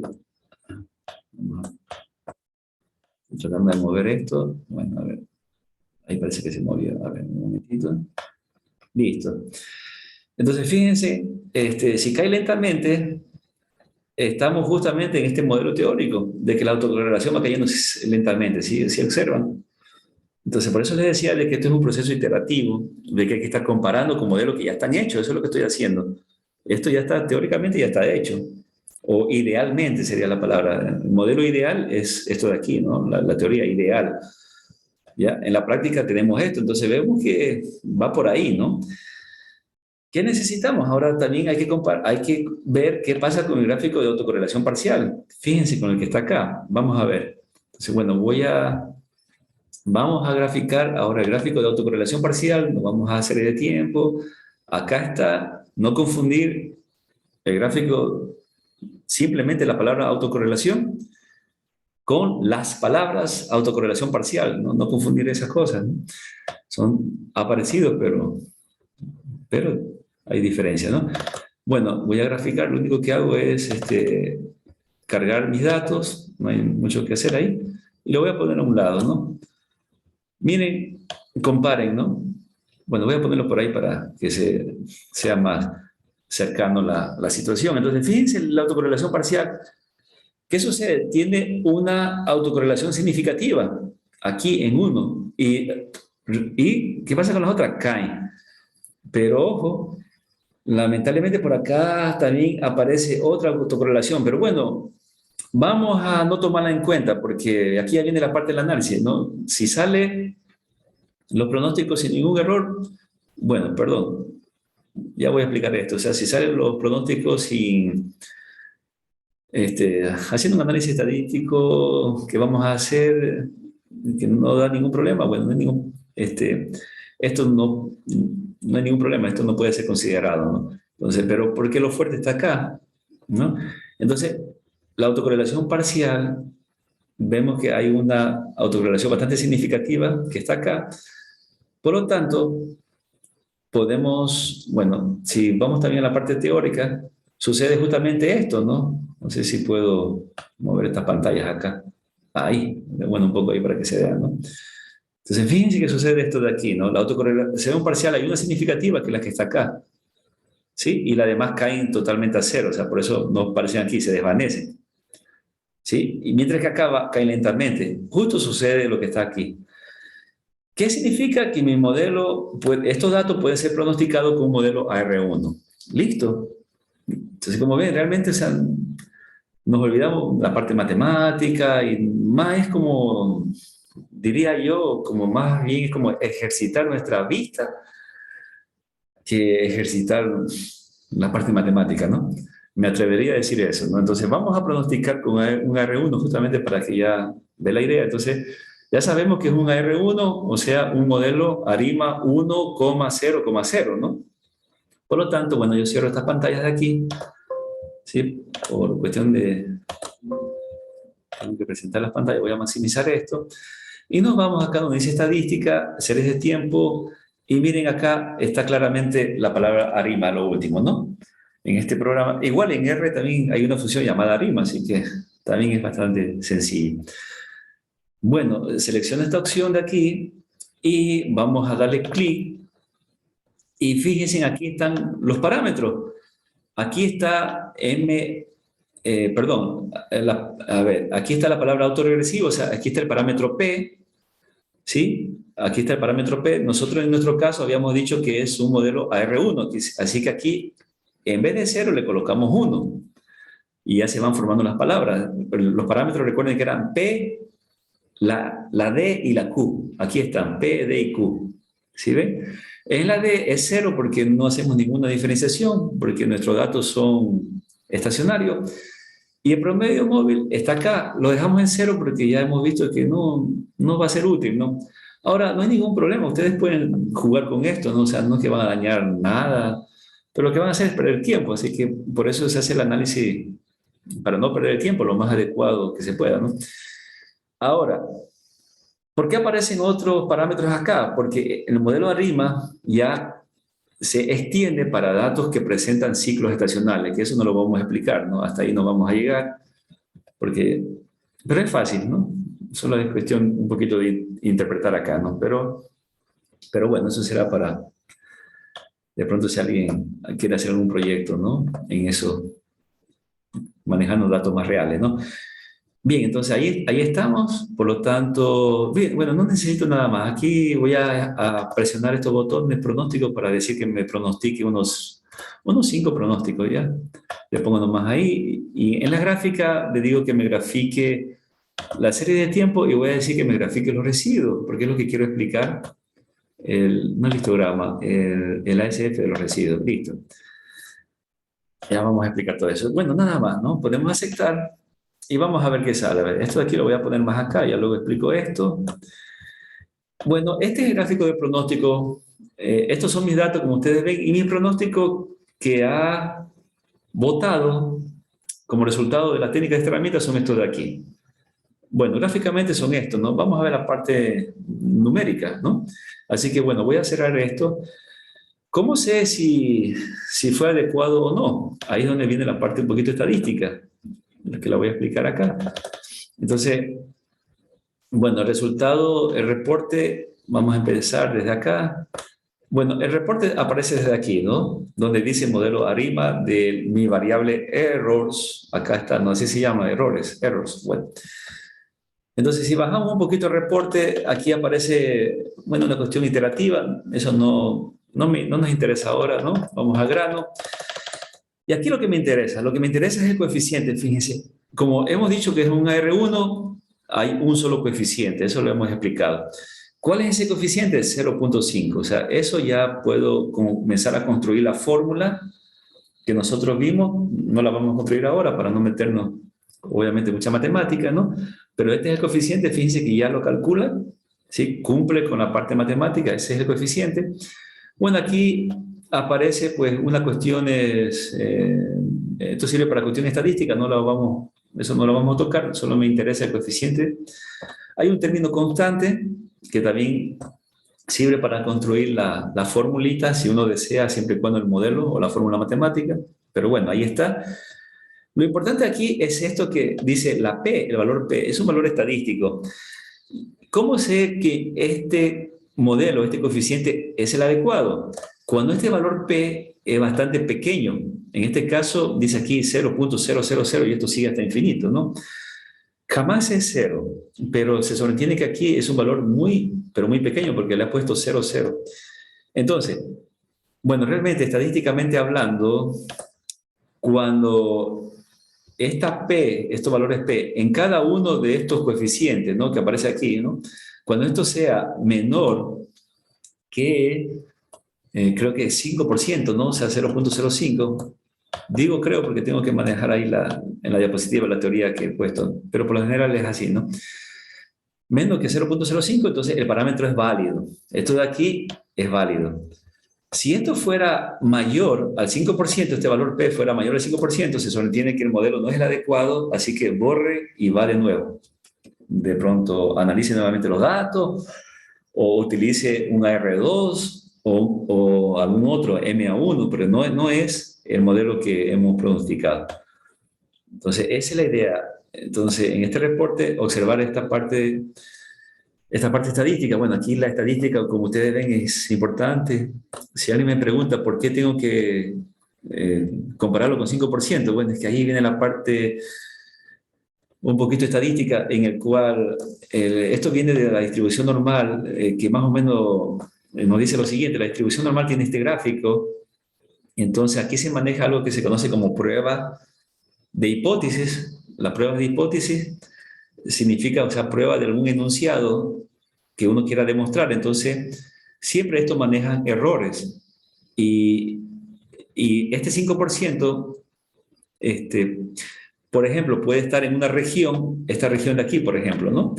tratando de mover esto. Bueno, a ver. Ahí parece que se movió. A ver, un momentito. Listo. Entonces, fíjense, si cae lentamente, estamos justamente en este modelo teórico de que la autocorrelación va cayendo lentamente, ¿sí? ¿Sí observan? Entonces, por eso les decía de que esto es un proceso iterativo, de que hay que estar comparando con modelos que ya están hechos. Eso es lo que estoy haciendo. Esto ya está, teóricamente ya está hecho. O idealmente sería la palabra. El modelo ideal es esto de aquí, ¿no? La teoría ideal. ¿Ya? En la práctica tenemos esto, entonces vemos que va por ahí, ¿no? ¿Qué necesitamos? Ahora también hay que ver qué pasa con el gráfico de autocorrelación parcial. Fíjense con el que está acá. Vamos a ver. Entonces, bueno, vamos a graficar ahora el gráfico de autocorrelación parcial. Nos vamos a hacer de tiempo. Acá está, no confundir el gráfico, simplemente la palabra autocorrelación con las palabras autocorrelación parcial. No confundir esas cosas, ¿no? Son aparecidos, pero hay diferencia, ¿no? Bueno, voy a graficar, lo único que hago es cargar mis datos, no hay mucho que hacer ahí, y lo voy a poner a un lado, ¿no? Miren, comparen, ¿no? Bueno, voy a ponerlo por ahí para que sea más cercano la situación. Entonces, fíjense la autocorrelación parcial. ¿Qué sucede? Tiene una autocorrelación significativa aquí en 1. ¿Y qué pasa con las otras? Caen. Pero ojo, lamentablemente por acá también aparece otra autocorrelación, pero bueno, vamos a no tomarla en cuenta porque aquí ya viene la parte del análisis, ¿no? Si sale los pronósticos sin ningún error, bueno, perdón, ya voy a explicar esto, o sea, si salen los pronósticos haciendo un análisis estadístico que vamos a hacer, que no da ningún problema, bueno, no hay esto no hay ningún problema, esto no puede ser considerado, ¿no? Entonces, pero ¿por qué lo fuerte está acá? ¿No? Entonces, la autocorrelación parcial, vemos que hay una autocorrelación bastante significativa que está acá. Por lo tanto, bueno, si vamos también a la parte teórica, sucede justamente esto, ¿no? No sé si puedo mover estas pantallas acá. Ahí, bueno, un poco ahí para que se vean, ¿no? Entonces, fíjense que sucede esto de aquí, ¿no? La autocorrelación parcial, hay una significativa que es la que está acá. ¿sí? Y las demás caen totalmente a cero, o sea, por eso no aparecen aquí, se desvanecen, ¿sí? Y mientras que acá caen lentamente. Justo sucede lo que está aquí. ¿Qué significa que mi modelo, pues, estos datos pueden ser pronosticados con un modelo AR1? ¿Listo? Entonces, como ven, realmente, o sea, nos olvidamos la parte matemática y más es como, diría yo, como más bien es como ejercitar nuestra vista que ejercitar la parte matemática, ¿no? Me atrevería a decir eso, ¿no? Entonces, vamos a pronosticar con un R1 justamente para que ya ve la idea. Entonces, ya sabemos que es un R1, o sea, un modelo ARIMA 1,0,0, ¿no? Por lo tanto, bueno, yo cierro estas pantallas de aquí, ¿sí? Por cuestión de... Tengo que presentar las pantallas, voy a maximizar esto. Y nos vamos acá donde dice estadística, series de tiempo, y miren acá está claramente la palabra ARIMA, lo último, ¿no? En este programa, igual en R también hay una función llamada ARIMA, así que también es bastante sencillo. Bueno, selecciono esta opción de aquí y vamos a darle clic y fíjense, aquí están los parámetros. Aquí está a ver, aquí está la palabra autoregresivo, o sea, aquí está el parámetro P, ¿sí? Aquí está el parámetro P. Nosotros en nuestro caso habíamos dicho que es un modelo AR1, así que aquí en vez de 0 le colocamos 1 y ya se van formando las palabras. Los parámetros, recuerden que eran P, la D y la Q. Aquí están P, D y Q. ¿Sí ven? En la D es 0 porque no hacemos ninguna diferenciación, porque nuestros datos son estacionarios. Y el promedio móvil está acá, lo dejamos en 0 porque ya hemos visto que no va a ser útil, ¿no? Ahora, no hay ningún problema, ustedes pueden jugar con esto, ¿no? O sea, no es que van a dañar nada, pero lo que van a hacer es perder tiempo, así que por eso se hace el análisis para no perder el tiempo, lo más adecuado que se pueda, ¿no? Ahora, ¿por qué aparecen otros parámetros acá? Porque el modelo ARIMA ya se extiende para datos que presentan ciclos estacionales, que eso no lo vamos a explicar, ¿no? Hasta ahí no vamos a llegar, porque, pero es fácil, ¿no? Solo es cuestión un poquito de interpretar acá, ¿no? Pero bueno, eso será para, de pronto si alguien quiere hacer algún proyecto, ¿no? En eso, manejando datos más reales, ¿no? Bien, entonces ahí estamos, por lo tanto, bien, bueno, no necesito nada más. Aquí voy a presionar estos botones pronósticos para decir que me pronostique unos 5 pronósticos, ¿ya? Le pongo nomás ahí y en la gráfica le digo que me grafique la serie de tiempo y voy a decir que me grafique los residuos, porque es lo que quiero explicar, no el histograma, el ASF de los residuos, listo. Ya vamos a explicar todo eso. Bueno, nada más, ¿no? Podemos aceptar y vamos a ver qué sale. A ver, esto de aquí lo voy a poner más acá, ya luego explico esto. Bueno, este es el gráfico de pronóstico. Estos son mis datos, como ustedes ven, y mi pronóstico que ha votado como resultado de la técnica de esta herramienta son estos de aquí. Bueno, gráficamente son estos, ¿no? Vamos a ver la parte numérica, ¿no? Así que, bueno, voy a cerrar esto. ¿Cómo sé si fue adecuado o no? Ahí es donde viene la parte un poquito estadística, que la voy a explicar acá. Entonces, bueno, el resultado, el reporte, vamos a empezar desde acá. Bueno, el reporte aparece desde aquí, ¿no? Donde dice modelo ARIMA de mi variable errors. Acá está, no sé si se llama errors. Bueno. Entonces, si bajamos un poquito el reporte, aquí aparece, bueno, una cuestión iterativa. Eso no nos interesa ahora, ¿no? Vamos al grano. Y aquí lo que me interesa es el coeficiente, fíjense. Como hemos dicho que es un AR1, hay un solo coeficiente, eso lo hemos explicado. ¿Cuál es ese coeficiente? 0,5. O sea, eso ya puedo comenzar a construir la fórmula que nosotros vimos. No la vamos a construir ahora para no meternos, obviamente, mucha matemática, ¿no? Pero este es el coeficiente, fíjense que ya lo calcula, ¿sí? Cumple con la parte matemática, ese es el coeficiente. Bueno, aquí aparece pues una cuestión, esto sirve para cuestiones estadísticas, eso no lo vamos a tocar, solo me interesa el coeficiente. Hay un término constante que también sirve para construir la formulita, si uno desea, siempre y cuando el modelo o la fórmula matemática, pero bueno, ahí está. Lo importante aquí es esto que dice la P, el valor P, es un valor estadístico. ¿Cómo sé que este modelo, este coeficiente es el adecuado? cuando este valor P es bastante pequeño. En este caso, dice aquí 0.000 y esto sigue hasta infinito, ¿no? Jamás es cero, pero se sobreentiende que aquí es un valor muy, pero muy pequeño porque le ha puesto 0,0. Entonces, bueno, realmente estadísticamente hablando, cuando esta P, estos valores P, en cada uno de estos coeficientes, ¿no?, que aparece aquí, ¿no?, cuando esto sea menor que, creo que 5%, ¿no?, o sea, 0.05, digo creo porque tengo que manejar ahí en la diapositiva la teoría que he puesto, pero por lo general es así, ¿no? Menos que 0.05, entonces el parámetro es válido. Esto de aquí es válido. Si esto fuera mayor al 5%, este valor P fuera mayor al 5%, se sobreentiende que el modelo no es el adecuado, así que borre y va de nuevo. De pronto analice nuevamente los datos, o utilice un AR2 o algún otro MA1, pero no es el modelo que hemos pronosticado. Entonces, esa es la idea. Entonces, en este reporte, observar esta parte estadística. Bueno, aquí la estadística, como ustedes ven, es importante. Si alguien me pregunta por qué tengo que compararlo con 5%, bueno, es que ahí viene la parte un poquito estadística en el cual esto viene de la distribución normal, que más o menos nos dice lo siguiente: la distribución normal tiene este gráfico, entonces aquí se maneja algo que se conoce como prueba de hipótesis. La prueba de hipótesis significa, o sea, prueba de algún enunciado que uno quiera demostrar. Entonces, siempre esto maneja errores. Y, y este 5%, por ejemplo, puede estar en una región, esta región de aquí, por ejemplo, ¿no?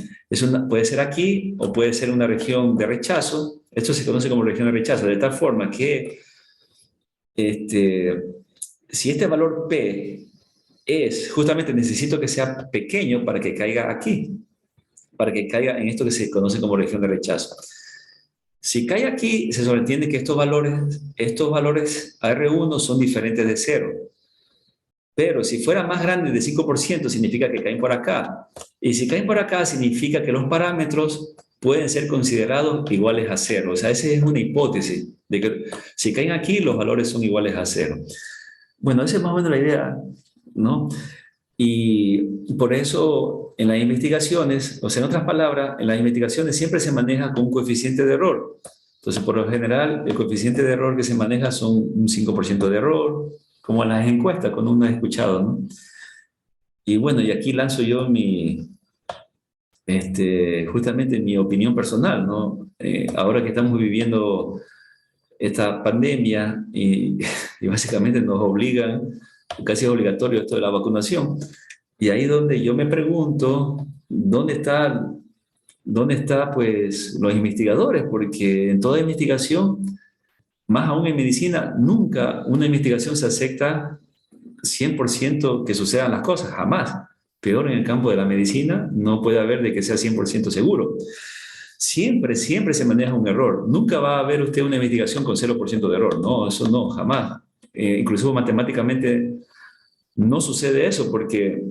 Puede ser aquí o puede ser una región de rechazo. Esto se conoce como región de rechazo, de tal forma que si este valor P justamente necesito que sea pequeño para que caiga aquí, para que caiga en esto que se conoce como región de rechazo. Si cae aquí, se sobreentiende que estos valores AR1 son diferentes de 0. Pero si fuera más grande de 5%, significa que caen por acá. Y si caen por acá, significa que los parámetros pueden ser considerados iguales a 0. O sea, esa es una hipótesis, de que si caen aquí, los valores son iguales a 0. Bueno, esa es más o menos la idea, ¿no? Y por eso en las investigaciones, o sea, en otras palabras, en las investigaciones siempre se maneja con un coeficiente de error. Entonces, por lo general, el coeficiente de error que se maneja son un 5% de error, como en las encuestas, cuando uno ha escuchado, ¿no? Y bueno, y aquí lanzo yo justamente mi opinión personal, ¿no? Ahora que estamos viviendo esta pandemia y básicamente nos obligan, casi es obligatorio esto de la vacunación. Y ahí donde yo me pregunto, ¿dónde está pues los investigadores? Porque en toda investigación, más aún en medicina, nunca una investigación se acepta 100% que sucedan las cosas, jamás. Peor en el campo de la medicina, no puede haber de que sea 100% seguro. Siempre, siempre se maneja un error. Nunca va a haber usted una investigación con 0% de error. No, eso no, jamás. Incluso matemáticamente no sucede eso porque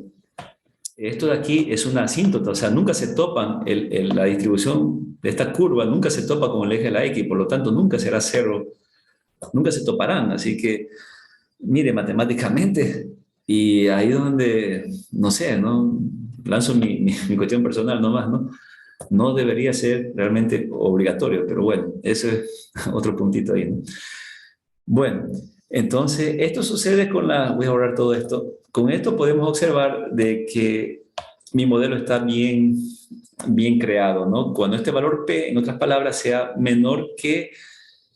esto de aquí es una asíntota, o sea, nunca se topan, la distribución de esta curva nunca se topa con el eje de la X, por lo tanto nunca será cero, nunca se toparán. Así que, mire, matemáticamente, y ahí donde, no sé, ¿no? Lanzo mi cuestión personal nomás, ¿no? No debería ser realmente obligatorio, pero bueno, ese es otro puntito ahí, ¿no? Bueno, entonces, esto sucede voy a borrar todo esto. Con esto podemos observar de que mi modelo está bien, bien creado, ¿no? Cuando este valor P, en otras palabras, sea menor que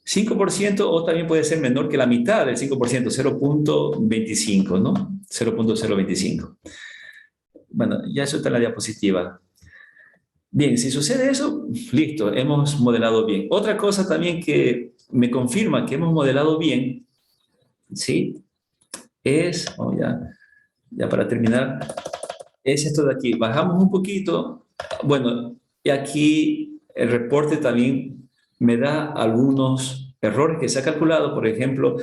5% o también puede ser menor que la mitad del 5%, 0.25, ¿no? 0.025. Bueno, ya eso está en la diapositiva. Bien, si sucede eso, listo, hemos modelado bien. Otra cosa también que me confirma que hemos modelado bien, ¿sí? Ya para terminar, es esto de aquí. Bajamos un poquito. Bueno, y aquí el reporte también me da algunos errores que se ha calculado. Por ejemplo,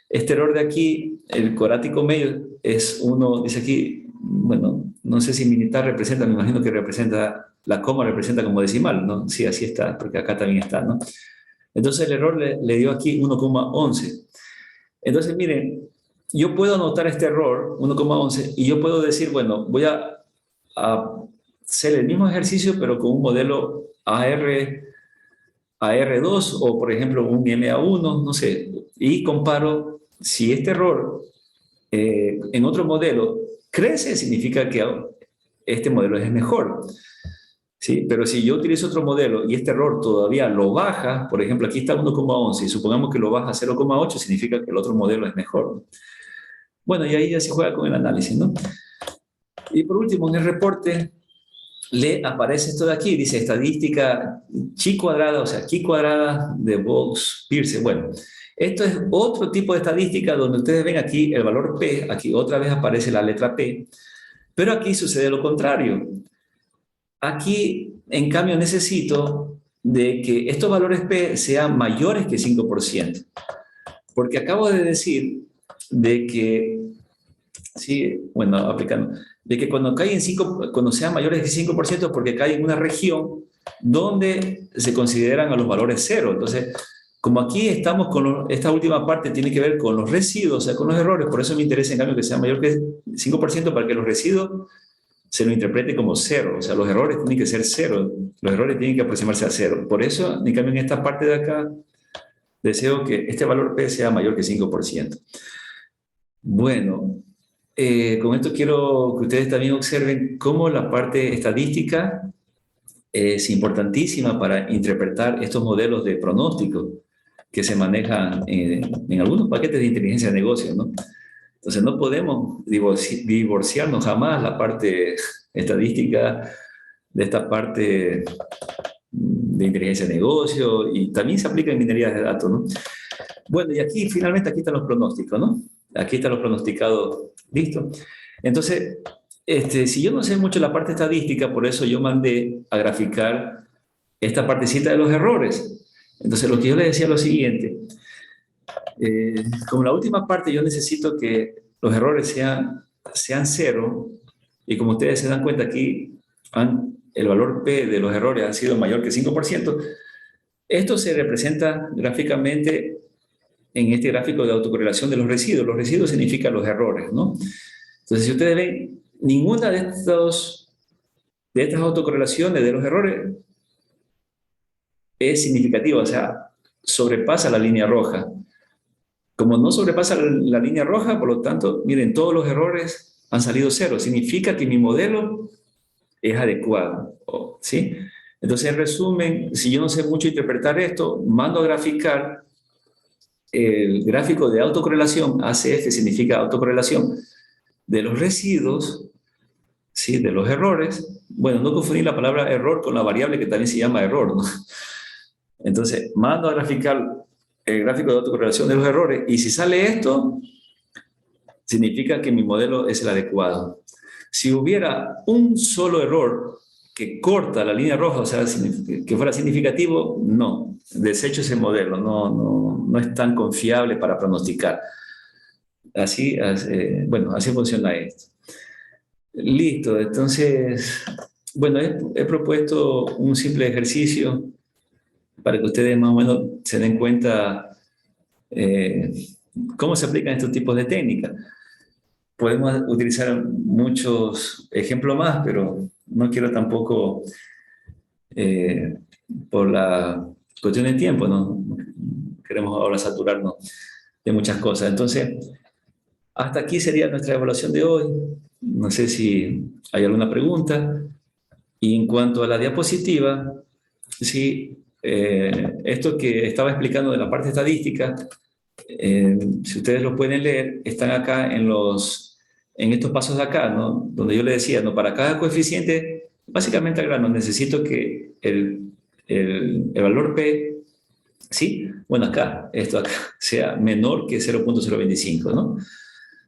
este error de aquí, el corático medio, es uno, dice aquí, bueno, no sé si militar representa, me imagino que representa, la coma representa como decimal, ¿no? Sí, así está, porque acá también está, ¿no? Entonces el error le dio aquí 1,11. Entonces, miren, yo puedo anotar este error, 1,11, y yo puedo decir, bueno, voy a hacer el mismo ejercicio, pero con un modelo AR2 o, por ejemplo, un MA1, no sé, y comparo si este error en otro modelo crece, significa que este modelo es mejor. ¿Sí? Pero si yo utilizo otro modelo y este error todavía lo baja, por ejemplo, aquí está 1,11 y supongamos que lo baja a 0,8, significa que el otro modelo es mejor. Bueno, y ahí ya se juega con el análisis, ¿no? Y por último, en el reporte le aparece esto de aquí, dice estadística chi cuadrada, o sea, chi cuadrada de Box-Pearce. Bueno, esto es otro tipo de estadística donde ustedes ven aquí el valor P, aquí otra vez aparece la letra P, pero aquí sucede lo contrario. Aquí, en cambio, necesito de que estos valores P sean mayores que 5%, porque acabo de decir de que, sí, bueno, aplicando, de que cuando cae en 5, cuando sean mayores que 5%, porque cae en una región donde se consideran a los valores cero. Entonces, como aquí estamos esta última parte tiene que ver con los residuos, o sea, con los errores, por eso me interesa en cambio que sea mayor que 5% para que los residuos se lo interprete como cero, o sea, los errores tienen que ser cero, los errores tienen que aproximarse a cero. Por eso, en cambio, en esta parte de acá, deseo que este valor P sea mayor que 5%. Bueno, con esto quiero que ustedes también observen cómo la parte estadística es importantísima para interpretar estos modelos de pronóstico que se manejan en algunos paquetes de inteligencia de negocios, ¿no? Entonces no podemos divorciarnos jamás la parte estadística de esta parte de inteligencia de negocio y también se aplica en minería de datos, ¿no? Bueno, y aquí finalmente aquí están los pronósticos, ¿no? Aquí están los pronosticados, listo. Entonces, si yo no sé mucho la parte estadística, por eso yo mandé a graficar esta partecita de los errores. Entonces, lo que yo les decía es lo siguiente, como la última parte yo necesito que los errores sean cero, y como ustedes se dan cuenta aquí, el valor P de los errores ha sido mayor que 5%. Esto se representa gráficamente en este gráfico de autocorrelación de los residuos. Los residuos significan los errores, ¿no? Entonces, si ustedes ven, ninguna de estas autocorrelaciones de los errores es significativa, o sea, sobrepasa la línea roja. Como no sobrepasa la línea roja, por lo tanto, miren, todos los errores han salido cero. Significa que mi modelo es adecuado, ¿sí? Entonces, en resumen, si yo no sé mucho interpretar esto, mando a graficar el gráfico de autocorrelación, ACF significa autocorrelación, de los residuos, ¿sí? De los errores. Bueno, no confundir la palabra error con la variable que también se llama error, ¿no? Entonces, mando a graficar el gráfico de autocorrelación de los errores y si sale esto, significa que mi modelo es el adecuado. Si hubiera un solo error que corta la línea roja, o sea, que fuera significativo, no, desecho ese modelo, no es tan confiable para pronosticar. Bueno, así funciona esto. Listo, entonces, bueno, he propuesto un simple ejercicio para que ustedes más o menos se den cuenta eh, cómo se aplican estos tipos de técnicas. Podemos utilizar muchos ejemplos más, pero no quiero tampoco, eh, por la cuestión de tiempo, ¿no? Queremos ahora saturarnos de muchas cosas. Entonces, hasta aquí sería nuestra evaluación de hoy. No sé si hay alguna pregunta. Y en cuanto a la diapositiva, sí, esto que estaba explicando de la parte estadística, si ustedes lo pueden leer, están acá en estos pasos de acá, ¿no? Donde yo le decía, ¿no? Para cada coeficiente, básicamente al grano, necesito que el valor P, ¿sí? Bueno, acá, esto acá, sea menor que 0,025, ¿no?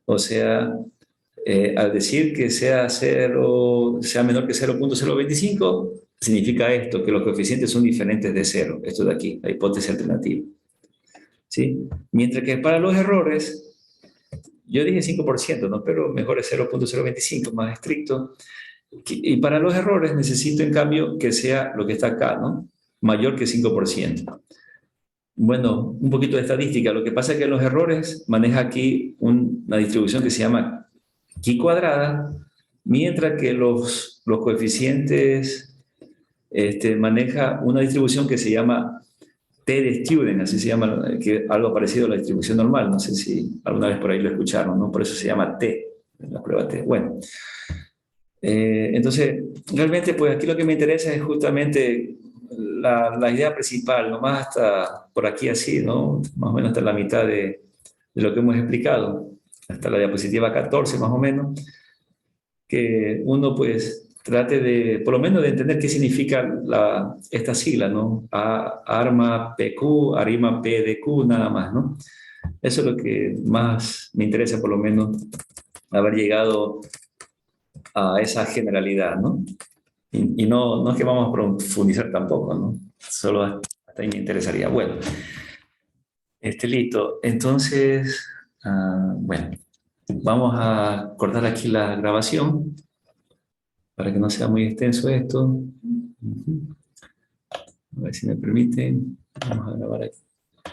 O sea, al decir que sea menor que 0,025, significa esto, que los coeficientes son diferentes de cero. Esto de aquí, la hipótesis alternativa. ¿Sí? Mientras que para los errores, yo dije 5%, ¿no? Pero mejor es 0,025, más estricto. Y para los errores necesito, en cambio, que sea lo que está acá, ¿no? Mayor que 5%. Bueno, un poquito de estadística. Lo que pasa es que los errores maneja aquí una distribución que se llama chi cuadrada, mientras que los coeficientes maneja una distribución que se llama T de student, así se llama, que algo parecido a la distribución normal. No sé si alguna vez por ahí lo escucharon, ¿no? Por eso se llama T, la prueba T. Bueno, entonces, realmente, pues aquí lo que me interesa es justamente la idea principal, nomás hasta por aquí así, ¿no? Más o menos hasta la mitad de lo que hemos explicado, hasta la diapositiva 14 más o menos, que uno pues trate de, por lo menos de entender qué significa esta sigla, ¿no? ARMA PQ, ARIMA PDQ, nada más, ¿no? Eso es lo que más me interesa, por lo menos, haber llegado a esa generalidad, ¿no? Y no, no es que vamos a profundizar tampoco, ¿no? Solo hasta ahí me interesaría. Bueno, listo. Entonces, bueno, vamos a cortar aquí la grabación para que no sea muy extenso esto. A ver si me permiten. Vamos a grabar aquí.